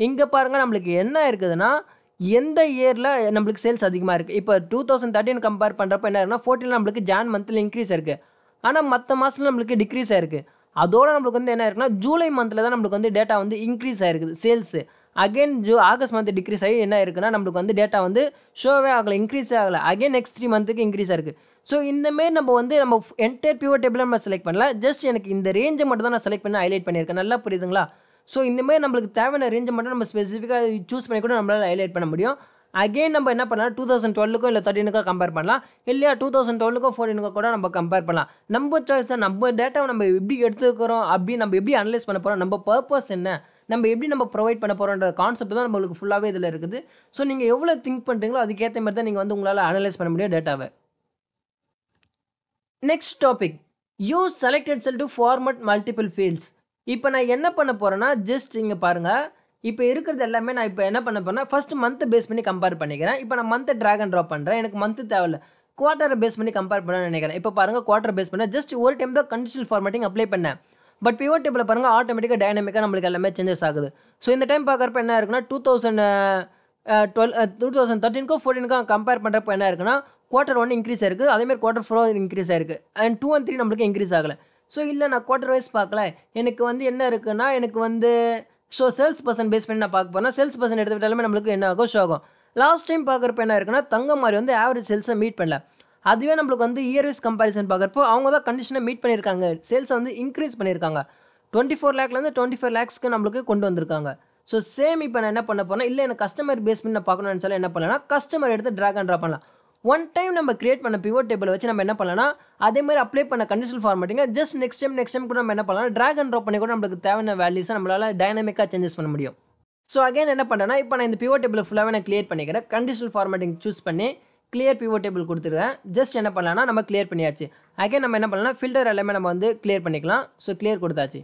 இங்கே பாருங்கள் நம்மளுக்கு என்ன இருக்குதுன்னா எந்த இயரில் நம்மளுக்கு சேல்ஸ் அதிகமாக இருக்குது. இப்போ 2013 கம்பேர் பண்ணுறப்ப என்ன இருக்குன்னா 14 நம்மளுக்கு ஜான் மந்தில் இன்க்ரீஸ் இருக்குது, ஆனால் மற்ற மாதத்தில் நம்மளுக்கு டிக்ரீஸ் ஆயிருக்கு. அதோட நம்மளுக்கு வந்து என்ன இருக்குன்னா ஜூலை மந்தில் தான் நம்மளுக்கு வந்து டேட்டா வந்து இன்க்ரீஸ் ஆயிருக்குது sales. Again August month decrease ஆகி என்ன இருக்குன்னா நம்மளுக்கு வந்து டேட்டா வந்து ஷோவே ஆகலை, இன்க்ரீஸ் ஆகலை. அகைன் நெக்ஸ்ட் 3 மந்த்துக்கு இன்க்ரீஸ் ஆயிருக்கு. ஸோ இந்தமாரி நம்ம வந்து நம்ம என்டையர் பிவோட் டேபிள் நம்ம செலக்ட் பண்ணல. ஜஸ்ட் எனக்கு இந்த ரேஞ்சை மட்டும் தான் நான் செலக்ட் பண்ணி ஹைலைட் பண்ணியிருக்கேன். நல்லா புரியுதுங்களா? ஸோ இந்தமாரி நம்மளுக்கு தேவையான ரேஞ்சை மட்டும் நம்ம ஸ்பெசிஃபிக்காக சூஸ் பண்ணி கூட நம்மளால் ஹைலைட் பண்ண முடியும். அகெயின் நம்ம என்ன பண்ணலாம் 2012க்கும் இல்லை 13க்கும் கம்பேர் பண்ணலாம், இல்லையா 2012க்கும் 14க்கும் கூட நம்ம கம்பேர் பண்ணலாம். நம்ம சாய்ஸ் தான். நம்ம டேட்டாவை நம்ம எப்படி எடுத்துக்கிறோம், அப்படி நம்ம எப்படி அனலைஸ் பண்ண போகிறோம், நம்ம பர்பஸ் என்ன, நம்ம எப்படி நம்ம ப்ரொவைட் பண்ண போகிறோன்ற கான்செப்ட் தான் நம்மளுக்கு ஃபுல்லாகவே இதில் இருக்குது. ஸோ நீங்கள் எவ்வளோ திங்க் பண்ணுறீங்களோ அதுக்கேற்ற மாதிரி தான் நீங்கள் வந்து உங்களால் அனலைஸ் பண்ண முடியும் டேட்டாவை. Next topic use selected sell to format multiple fields. இப்போ நான் என்ன பண்ண போகிறேன்னா ஜஸ்ட் இங்கே பாருங்கள், இப்போ இருக்கிறது எல்லாமே நான் இப்போ என்ன பண்ண போகிறேன்னா ஃபஸ்ட்டு மந்த்தை பேஸ் பண்ணி கம்பேர் பண்ணிக்கிறேன். இப்போ நான் மந்த்தை ட்ராக் அண்ட் ட்ராப் பண்ணுறேன். எனக்கு மந்த்து தேவையில்ல, குவார்ட்டரை பேஸ் பண்ணி கம்பேர் பண்ண நினைக்கிறேன். இப்போ பாருங்கள் குவார்ட்டர் பேஸ் பண்ண ஜஸ்ட் ஒரு டைம் தான் கண்டிஷனல் ஃபார்மேட்டிங் அப்ளை பண்ணேன். பட் பிவோட் டேபிளில் பாருங்கள் ஆட்டோமேட்டிக்காக டைனமிக்காக நம்மளுக்கு எல்லாமே சேஞ்சஸ் ஆகுது. ஸோ இந்த டைம் பார்க்குறப்ப என்ன இருக்குன்னா 2013க்கும் 14க்கும் கம்பேர் பண்ணுறப்ப என்ன இருக்குன்னா குவார்ட்டர் 1 இன்க்ரீஸ் ஆயிருக்கு, அதேமாதிரி குவார்ட்டர் 4 இன்க்ரீஸ் ஆயிருக்கு, அண்ட் 2 and 3 நம்மளுக்கு இன்க்ரீஸ் ஆகலை. ஸோ இல்லை நான் குவார்ட்டர் வைஸ் பார்க்கல, எனக்கு வந்து என்ன இருக்குன்னா எனக்கு வந்து ஸோ சேல்ஸ் பர்சன் பேஸ் பண்ணி நான் பார்க்க போனால் சேல்ஸ் பர்சன் எடுத்துக்கிட்டாலுமே நம்மளுக்கு என்ன ஆகும் ஷோ ஆகும். லாஸ்ட் டைம் பார்க்குறப்ப என்ன இருக்குன்னா தங்கம் மாதிரி வந்து ஆவரேஜ் சேல்ஸை மீட் பண்ணல. அதுவே நம்மளுக்கு வந்து இயர் வைஸ் கம்பேரிசன் பார்க்குறப்போ அவங்க தான் கண்டிஷனை மீட் பண்ணியிருக்காங்க, சேல்ஸை வந்து இன்க்ரீஸ் பண்ணியிருக்காங்க. 24 லேக்லேருந்து 25 லேக்ஸ்க்கு நம்மளுக்கு கொண்டு வந்திருக்காங்க. ஸோ சேம் இப்போ நான் என்ன பண்ண போறேன்னா, இல்லை எனக்கு கஸ்டமர் பேஸ் பண்ணி நான் பார்க்கணும்னு நினச்சாலும் என்ன பண்ணலாம்னா, கஸ்டமர் எடுத்து ட்ராக் அண்ட் ட்ராப் பண்ணலாம். ஒன் டைம் நம்ம கிரியேட் பண்ண பிவோட் டேபிளை வச்சு நம்ம என்ன பண்ணலாம்னா, அதே மாதிரி அப்ளை பண்ண கண்டிஷனல் ஃபார்மேட்டிங்க ஜஸ்ட் நெக்ஸ்ட் டைம் கூட நம்ம என்ன பண்ணலாம், ட்ராக் அண்ட் ட்ராப் பண்ணி கூட நம்மளுக்கு தேவையான வேல்யூஸை நம்மளால டைனமிக்காக சேஞ்சஸ் பண்ண முடியும். ஸோ அகைன் என்ன பண்ணுறேன்னா, இப்போ நான் இந்த பிவோட் டேபிள் ஃபுல்லாகவே நான் கிளியர் பண்ணிக்கிறேன். கண்டிஷனல் ஃபார்மேட்டிங் சூஸ் பண்ணி கிளியர் பிவோட் டேபிள் கொடுத்துருக்கேன். ஜஸ்ட் என்ன பண்ணலாம்னா, நம்ம கிளியர் பண்ணியாச்சு. அகைன் நம்ம என்ன பண்ணலாம், ஃபில்டர் எல்லாமே நம்ம வந்து கிளியர் பண்ணிக்கலாம். ஸோ கிளியர் கொடுத்தாச்சு.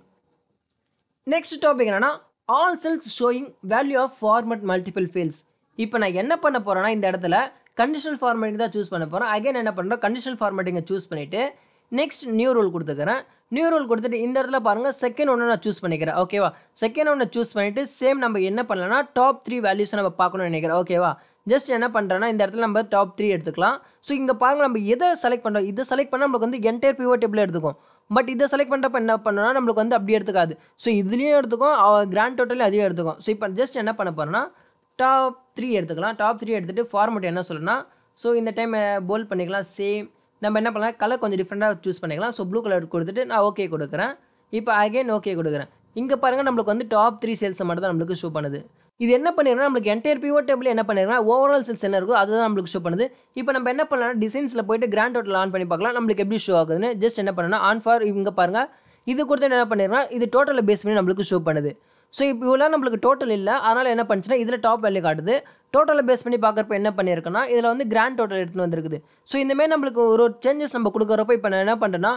நெக்ஸ்ட் டாபிக் என்னன்னா, all cells showing value of format multiple fields. இப்போ நான் என்ன பண்ண போகிறேன்னா, இந்த இடத்துல கண்டிஷனல் ஃபார்மேட்டிங் தான் சூஸ் பண்ண போகிறேன். அகைன் என்ன பண்ணுறேன், கண்டிஷனல் ஃபார்மேட்டிங்கை சூஸ் பண்ணிவிட்டு நெக்ஸ்ட் நியூ ரூல் கொடுத்துக்கிறேன். நியூ ரூல் கொடுத்துட்டு இந்த இடத்துல பாருங்கள், செகண்ட் ஒன்று நான் சூஸ் பண்ணிக்கிறேன். ஓகேவா, செகண்ட் ஒன்று சூஸ் பண்ணிவிட்டு சேம் நம்ம என்ன பண்ணலாம்னா, டாப் 3 வேல்யூஸை நம்ம பார்க்கணும்னு நினைக்கிறேன். ஓகேவா, ஜஸ்ட் என்ன பண்ணுறேன்னா, இந்த இடத்துல நம்ம டாப் 3 எடுத்துக்கலாம். ஸோ இங்கே பாருங்கள், நம்ம எதை செலக்ட் பண்ணுறோம், இதை செலக்ட் பண்ணால் நம்மளுக்கு வந்து என்டையர் பிவோட் டேபிள் எடுத்துக்கும். பட் இதை செலக்ட் பண்ணுறப்ப என்ன பண்ணோம்னா, நம்மளுக்கு வந்து அப்படி எடுத்துக்காது. ஸோ இதுலேயும் எடுத்துக்கும், கிராண்ட் டோட்டல் அதையும் எடுத்துக்கும். ஸோ இப்போ ஜஸ்ட் என்ன பண்ண போகிறேன்னா, டாப் 3 எடுத்துக்கலாம். டாப் 3 எடுத்துகிட்டு ஃபார்மேட் என்ன சொல்லணும்னா, ஸோ இந்த டைம் போல்ட் பண்ணிக்கலாம். சேம் நம்ம என்ன பண்ணலாம், கலர் கொஞ்சம் டிஃப்ரெண்ட்டாக சூஸ் பண்ணிக்கலாம். ஸோ ப்ளூ கலர் கொடுத்துட்டு நான் ஓகே கொடுக்குறேன். இப்போ அகைன் ஓகே கொடுக்குறேன். இங்கே பாருங்கள், நம்மளுக்கு வந்து டாப் 3 சேல்ஸை மட்டும் தான் நம்மளுக்கு ஷோ பண்ணுது. இது என்ன பண்ணிருக்கா, நம்மளுக்கு என்டையர் பிவோட் டேபிள் என்ன பண்ணிருக்கா, ஓவரால் சேல்ஸ் என்ன இருக்கோ அதுதான் நம்மளுக்கு ஷோ பண்ணுது. இப்போ நம்ம என்ன பண்ணலாம், டிசைன்ஸில் போயிட்டு கிராண்ட் டோட்டல் ஆன் பண்ணி பார்க்கலாம், நம்மளுக்கு எப்படி ஷோ ஆகுதுன்னு. ஜஸ்ட் என்ன பண்ணணும், ஆன் ஃபார் இங்கே பாருங்கள், இது கொடுத்து என்ன பண்ணிருக்கா, இது டோட்டலை பேஸ் பண்ணி நம்மளுக்கு ஷோ பண்ணுது. ஸோ இப்போ இவ்வளோ நம்மளுக்கு டோட்டல் இல்லை, அதனால் என்ன பண்ணுச்சுன்னா இதில் டாப் வேல்யூ காட்டுது. டோட்டலை பேஸ் பண்ணி பார்க்குறப்ப என்ன பண்ணியிருக்குன்னா, இதில் வந்து கிராண்ட் டோட்டல் எடுத்துன்னு வந்திருக்குது. ஸோ இந்தமாரி நம்மளுக்கு ஒரு சேஞ்சஸ் நம்ம கொடுக்குறப்ப இப்போ நான் என்ன பண்ணுறேன்னா,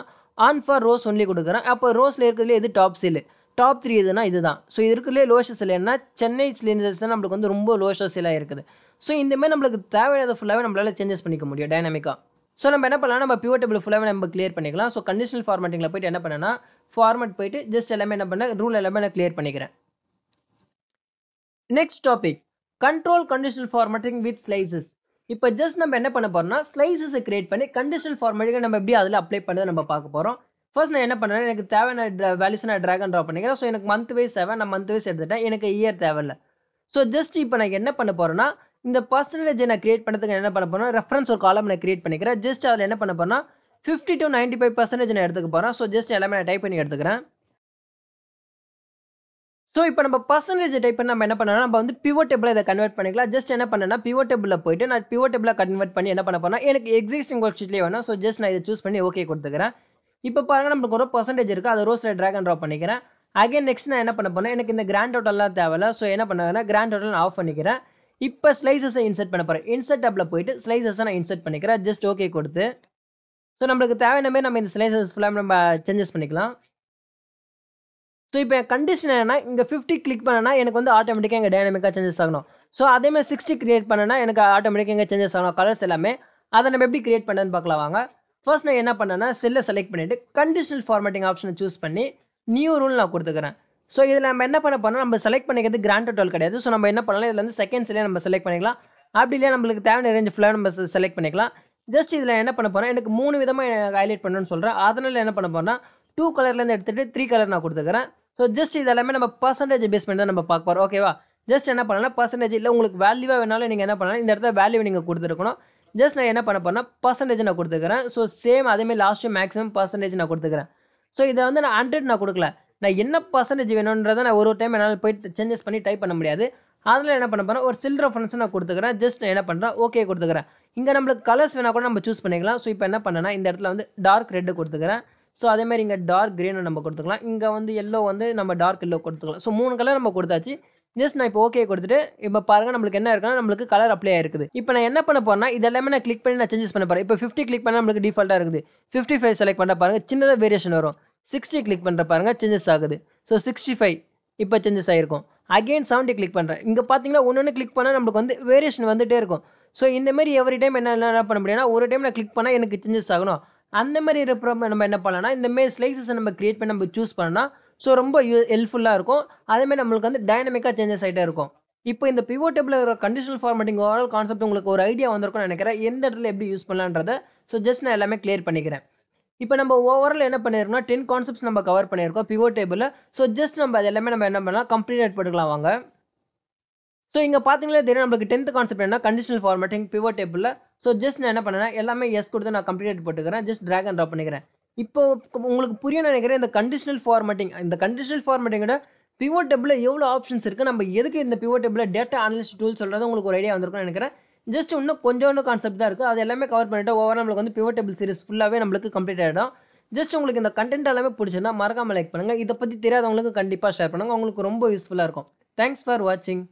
ஆன் ஃபார் ரோஸ் ஒன்லி கொடுக்குறேன். அப்போ ரோஸில் இருக்கிறதுல எது டாப் சேல், டாப் 3 எதுனா இதுதான். ஸோ இருக்கிறதுலே லோஷஸ் சேல் என்ன, சென்னை சிலிண்டர்ஸ் தான் நம்மளுக்கு வந்து ரொம்ப லோஷஸ் சேலாக இருக்குது. ஸோ இந்தமாரி நம்மளுக்கு தேவையானது ஃபுல்லாகவே நம்மளால் சேஞ்சஸ் பண்ணிக்க முடியும் டைனாமிக்காக. ஸோ நம்ம என்ன பண்ணலாம், நம்ம பிவோட் டேபிள் ஃபுல்லாகவே நம்ம கிளியர் பண்ணிக்கலாம். ஸோ கண்டிஷனல் ஃபார்மேட்டிங்கில் போய்ட்டு என்ன பண்ணேன்னா, ஃபார்மேட் போயிட்டு ஜஸ்ட் எல்லாமே என்ன பண்ணேன், ரூல் எல்லாமே நான் கிளியர் பண்ணிக்கிறேன். Next topic, control conditional formatting with slices. இப்போ ஜஸ்ட் நம்ம என்ன பண்ண போறோம்னா, ஸ்லைசஸை கிரியேட் பண்ணி கண்டிஷனல் ஃபார்மேட்டிங் நம்ம எப்படி அதில் அப்ளை பண்ணதை நம்ம பார்க்க போகிறோம். ஃபர்ஸ்ட் நான் என்ன பண்ணுறேன், எனக்கு தேவையான வேல்யூஸ் நான் ட்ராக் அண்ட் ட்ராப் பண்ணிக்கிறேன். ஸோ எனக்கு மந்த் வைஸ் தேவை, நான் மந்த் வைஸ் எடுத்துட்டேன், எனக்கு இயர் தேவையில்லை. ஸோ ஜஸ்ட் இப்போ நான் என்ன பண்ண போகிறேன்னா, இந்த பர்சன்டேஜை நான் கிரியேட் பண்ணுறதுக்கு என்ன பண்ண போகிறேன், ரெஃபரன்ஸ் ஒரு காலம் நான் கிரியேட் பண்ணிக்கிறேன். ஜஸ்ட் அதில் என்ன பண்ண போகிறேன்னா 50 to 95% நான் எடுத்துக்க போகிறேன். ஸோ ஜஸ்ட் எல்லாமே நான் டைப் பண்ணி எடுத்துக்கிறேன். ஸோ இப்போ நம்ம பர்சன்டேஜ் டைப் பண்ணி நம்ம என்ன பண்ணலாம், நம்ம வந்து பிவோட் டேபிள் இதை கன்வெர்ட் பண்ணிக்கலாம். ஜஸ்ட் என்ன பண்ணேன்னா, பிவோட் டேபிளில் போயிட்டு நான் பிவோட் டேபிளாக கன்வெர்ட் பண்ணி என்ன பண்ண போனால், எனக்கு எக்ஸிஸ்டிங் ஒர்க் ஷீட்லேயே வேணும். ஸோ ஜஸ்ட் நான் இதை சூஸ் பண்ணி ஓகே கொடுத்துக்கிறேன். இப்போ பாருங்கள், நம்மளுக்கு ஒரு பர்சன்டேஜ் இருக்குது, அதை ரோஸில் ட்ராக் அண்ட் ட்ராப் பண்ணிக்கிறேன். அகைன் நெக்ஸ்ட் நான் என்ன பண்ண போனேன், எனக்கு இந்த கிராண்ட் டோட்டல்லாம் தேவையில்ல. ஸோ என்ன பண்ணுறேன்னா, கிராண்ட் டோட்டல் ஆஃப் பண்ணிக்கிறேன். இப்போ ஸ்லைசஸை இன்சர்ட் பண்ண போகிறேன். இன்சர்ட் டேபிளில் போயிட்டு ஸ்லைசஸை நான் இன்சர்ட் பண்ணிக்கிறேன். ஜஸ்ட் ஓகே கொடுத்து ஸோ நம்மளுக்கு தேவையான மாதிரி நம்ம இந்த ஸ்லைசஸ் ஃபுல்லாக நம்ம சேஞ்சஸ் பண்ணிக்கலாம். ஸோ இப்போ என் கண்டிஷன் என்னன்னா, இங்கே 50 கிளிக் பண்ணனா எனக்கு வந்து ஆட்டோமேட்டிக்காக இங்கே டைனாமிக்காக சேஞ்சஸ் ஆகணும். ஸோ அதேமாதிரி 60 கிரியேட் பண்ணனா எனக்கு ஆட்டோமேட்டிக்காக இங்கே சேஞ்சஸ் ஆகணும், கலர்ஸ் எல்லாமே. அதை நம்ம எப்படி கிரியேட் பண்ணேன்னு பார்க்கலாம் வாங்க. ஃபர்ஸ்ட் நான் என்ன பண்ணேன்னா, செல்லை செலக்ட் பண்ணிவிட்டு கண்டிஷனல் ஃபார்மேட்டிங் ஆப்ஷனை சூஸ் பண்ணி நியூ ரூல் நான் கொடுத்துக்கிறேன். ஸோ இதில் நம்ம என்ன பண்ண போனால், நம்ம செலக்ட் பண்ணிக்கிறது கிராண்ட் டோட்டல் கிடையாது. ஸோ நம்ம என்ன பண்ணலாம், இதில் வந்து செகண்ட் செல்லே நம்ம செலக்ட் பண்ணிக்கலாம். அப்படி இல்லையா நம்மளுக்கு தேவையான ரேஞ்ச் ஃபுல்லாக நம்ம செலக்ட் பண்ணிக்கலாம். ஜஸ்ட் இதில் என்ன பண்ண போகிறேன், எனக்கு 3 விதமாக ஹைலைட் பண்ணணும்னு சொல்கிறேன். அதனால் என்ன பண்ண போகிறேன்னா, 2 கலர்லேருந்து எடுத்துகிட்டு 3 கலர் நான் கொடுத்துக்கிறேன். ஸோ ஜஸ்ட் இது எல்லாமே நம்ம பர்சன்டேஜ் பேஸ் பண்ணி தான் நம்ம பார்க்க போகிறோம். ஓகேவா, ஜஸ்ட் என்ன பண்ணலாம், பர்சன்டேஜ் இல்லை உங்களுக்கு வேல்யூவாக வேணாலும் நீங்கள் என்ன பண்ணலாம், இந்த இடத்துல வேல்யூ நீங்கள் கொடுத்துருக்கணும். ஜஸ்ட் நான் என்ன பண்ண போகிறேன்னா, பர்சன்டேஜ் நான் கொடுத்துக்கிறேன். ஸோ சேம் அதேமாதிரி லாஸ்ட்டு மேக்ஸிமம் பர்சன்டேஜ் நான் கொடுத்துக்கிறேன். ஸோ இதை வந்து நான் 100 நான் கொடுக்கல, நான் என்ன பர்சன்டேஜ் வேணுன்றதை நான் ஒரு டைம் என்னால் போய்ட்டு சேஞ்சஸ் பண்ணி டைப் பண்ண முடியாது. அதில் என்ன பண்ண போகிறேன், ஒரு சில் ரெஃபரன்ஸ் நான் கொடுத்துக்கிறேன். ஜஸ்ட் என்ன பண்ணுறேன், ஓகே கொடுத்துக்கிறேன். இங்கே நம்மளுக்கு கலர்ஸ் வேணால் கூட நம்ம சூஸ் பண்ணிக்கலாம். ஸோ இப்போ என்ன பண்ணேன்னா, இந்த இடத்துல வந்து டார்க் ரெட்டு கொடுத்துக்கிறேன். ஸோ அதேமாதிரி இங்கே டார்க் க்ரீன் நம்ம கொடுத்துக்கலாம். இங்கே வந்து எல்லோ வந்து நம்ம டார்க் எல்லோ கொடுத்துக்கலாம். ஸோ 3 கலர் நம்ம கொடுத்தாச்சு. ஜஸ்ட் நான் இப்போ ஓகே கொடுத்துட்டு இப்போ பாருங்கள் நம்மளுக்கு என்ன இருக்குன்னா, நம்மளுக்கு கலர் அப்ளை ஆயிருக்குது. இப்போ நான் என்ன பண்ண போறேன்னா, இது எல்லாமே நான் கிளிக் பண்ணி நான் சேஞ்சஸ் பண்ண போகிறேன். இப்போ 50 கிளிக் பண்ணால் நம்மளுக்கு டிஃபால்ட்டாக இருக்குது. 55 செலக்ட் பண்ண பாருங்கள், சின்னதாக வேரியேஷன் வரும். 60 கிளிக் பண்ணுற பாருங்கள், சேஞ்சஸ் ஆகுது. ஸோ 65 இப்போ சேஞ்சஸ் ஆகிருக்கும். அகெயின் 70 கிளிக் பண்ணுறேன். இங்கே பார்த்தீங்கன்னா ஒன்று கிளிக் பண்ணால் நம்மளுக்கு வந்து வேரியேஷன் வந்துகிட்டே இருக்கும். ஸோ இந்தமாரி எவ்ரி டைம் என்ன பண்ண முடியும்னா, ஒரு டைம் நான் கிளிக் பண்ணால் எனக்கு சேஞ்சஸ் ஆகணும். அந்த மாதிரி இருக்கிறப்ப நம்ம என்ன பண்ணலாம்னா, இந்தமாரி ஸ்லைசஸை நம்ம கிரியேட் பண்ணி நம்ம சூஸ் பண்ணால் ஸோ ரொம்ப ஹெல்ப்ஃபுல்லாக இருக்கும். அதேமாதிரி நம்மளுக்கு வந்து டைனமிக்காக சேஞ்சஸ் ஆகிட்டே இருக்கும். இப்போ இந்த பிவோட் டேபிளில் இருக்கிற கண்டிஷனல் ஃபார்மேட்டிங் ஓவரால் கான்செப்ட் உங்களுக்கு ஒரு ஐடியா வந்திருக்கும்னு நினைக்கிறேன், எந்த இடத்துல எப்படி யூஸ் பண்ணலான்றதை. ஸோ ஜஸ்ட் நான் எல்லாமே கிளியர் பண்ணிக்கிறேன். இப்போ நம்ம ஓவரால் என்ன பண்ணியிருக்கோம்னா, 10 கான்செப்ட்ஸ் நம்ம கவர் பண்ணியிருக்கோம் பிவோட் டேபிளில். ஸோ ஜஸ்ட் நம்ம அது எல்லாமே நம்ம என்ன பண்ணலாம், கம்ப்ளீட் போட்டுக்கலாம் வாங்க. ஸோ இங்கே பார்த்தீங்களா தெரியும், நம்மளுக்கு 10th கான்செப்ட் என்ன, கண்டிஷனல் ஃபார்மேட்டிங் பிவோட் டேபிளில். ஸோ ஜஸ்ட் நான் என்ன பண்ணேன்னா, எல்லாமே எஸ் கொடுத்து நான் கம்ப்ளீட் போட்டுக்கிறேன். ஜஸ்ட் ட்ராக் அண்ட் ட்ராப் பண்ணிக்கிறேன். இப்போ உங்களுக்கு புரிய நினைக்கிறேன், இந்த கண்டிஷனல் ஃபார்மேட்டிங்கோட பிவோட் டேபிளில் எவ்வளோ ஆப்ஷன்ஸ் இருக்குது, நம்ம எதுக்கு இந்த பிவோட் டேபிளில் டேட்டா அனலிஸ்ட் டூல் சொல்கிறது உங்களுக்கு ஒரு ஐடியா வந்திருக்கும்னு நினைக்கிறேன். ஜஸ்ட் இன்னும் கொஞ்சோண்டு கான்செப்ட் தான் இருக்குது, அது எல்லாமே கவர் பண்ணிவிட்டு ஓவரால் நம்மளுக்கு வந்து பிவோட் டேபிள் சீரிஸ் ஃபுல்லாகவே நம்மளுக்கு கம்ப்ளீட் ஆகிடும். ஜஸ்ட் உங்களுக்கு இந்த கண்டென்ட் எல்லாமே பிடிச்சிருந்தா மறக்காமல் லைக் பண்ணுங்கள். இதை பற்றி தெரியாதவங்களுக்கு கண்டிப்பாக ஷேர் பண்ணுங்கள், உங்களுக்கு ரொம்ப யூஸ்ஃபுல்லாக இருக்கும். தேங்க்ஸ் ஃபார் வாட்சிங்.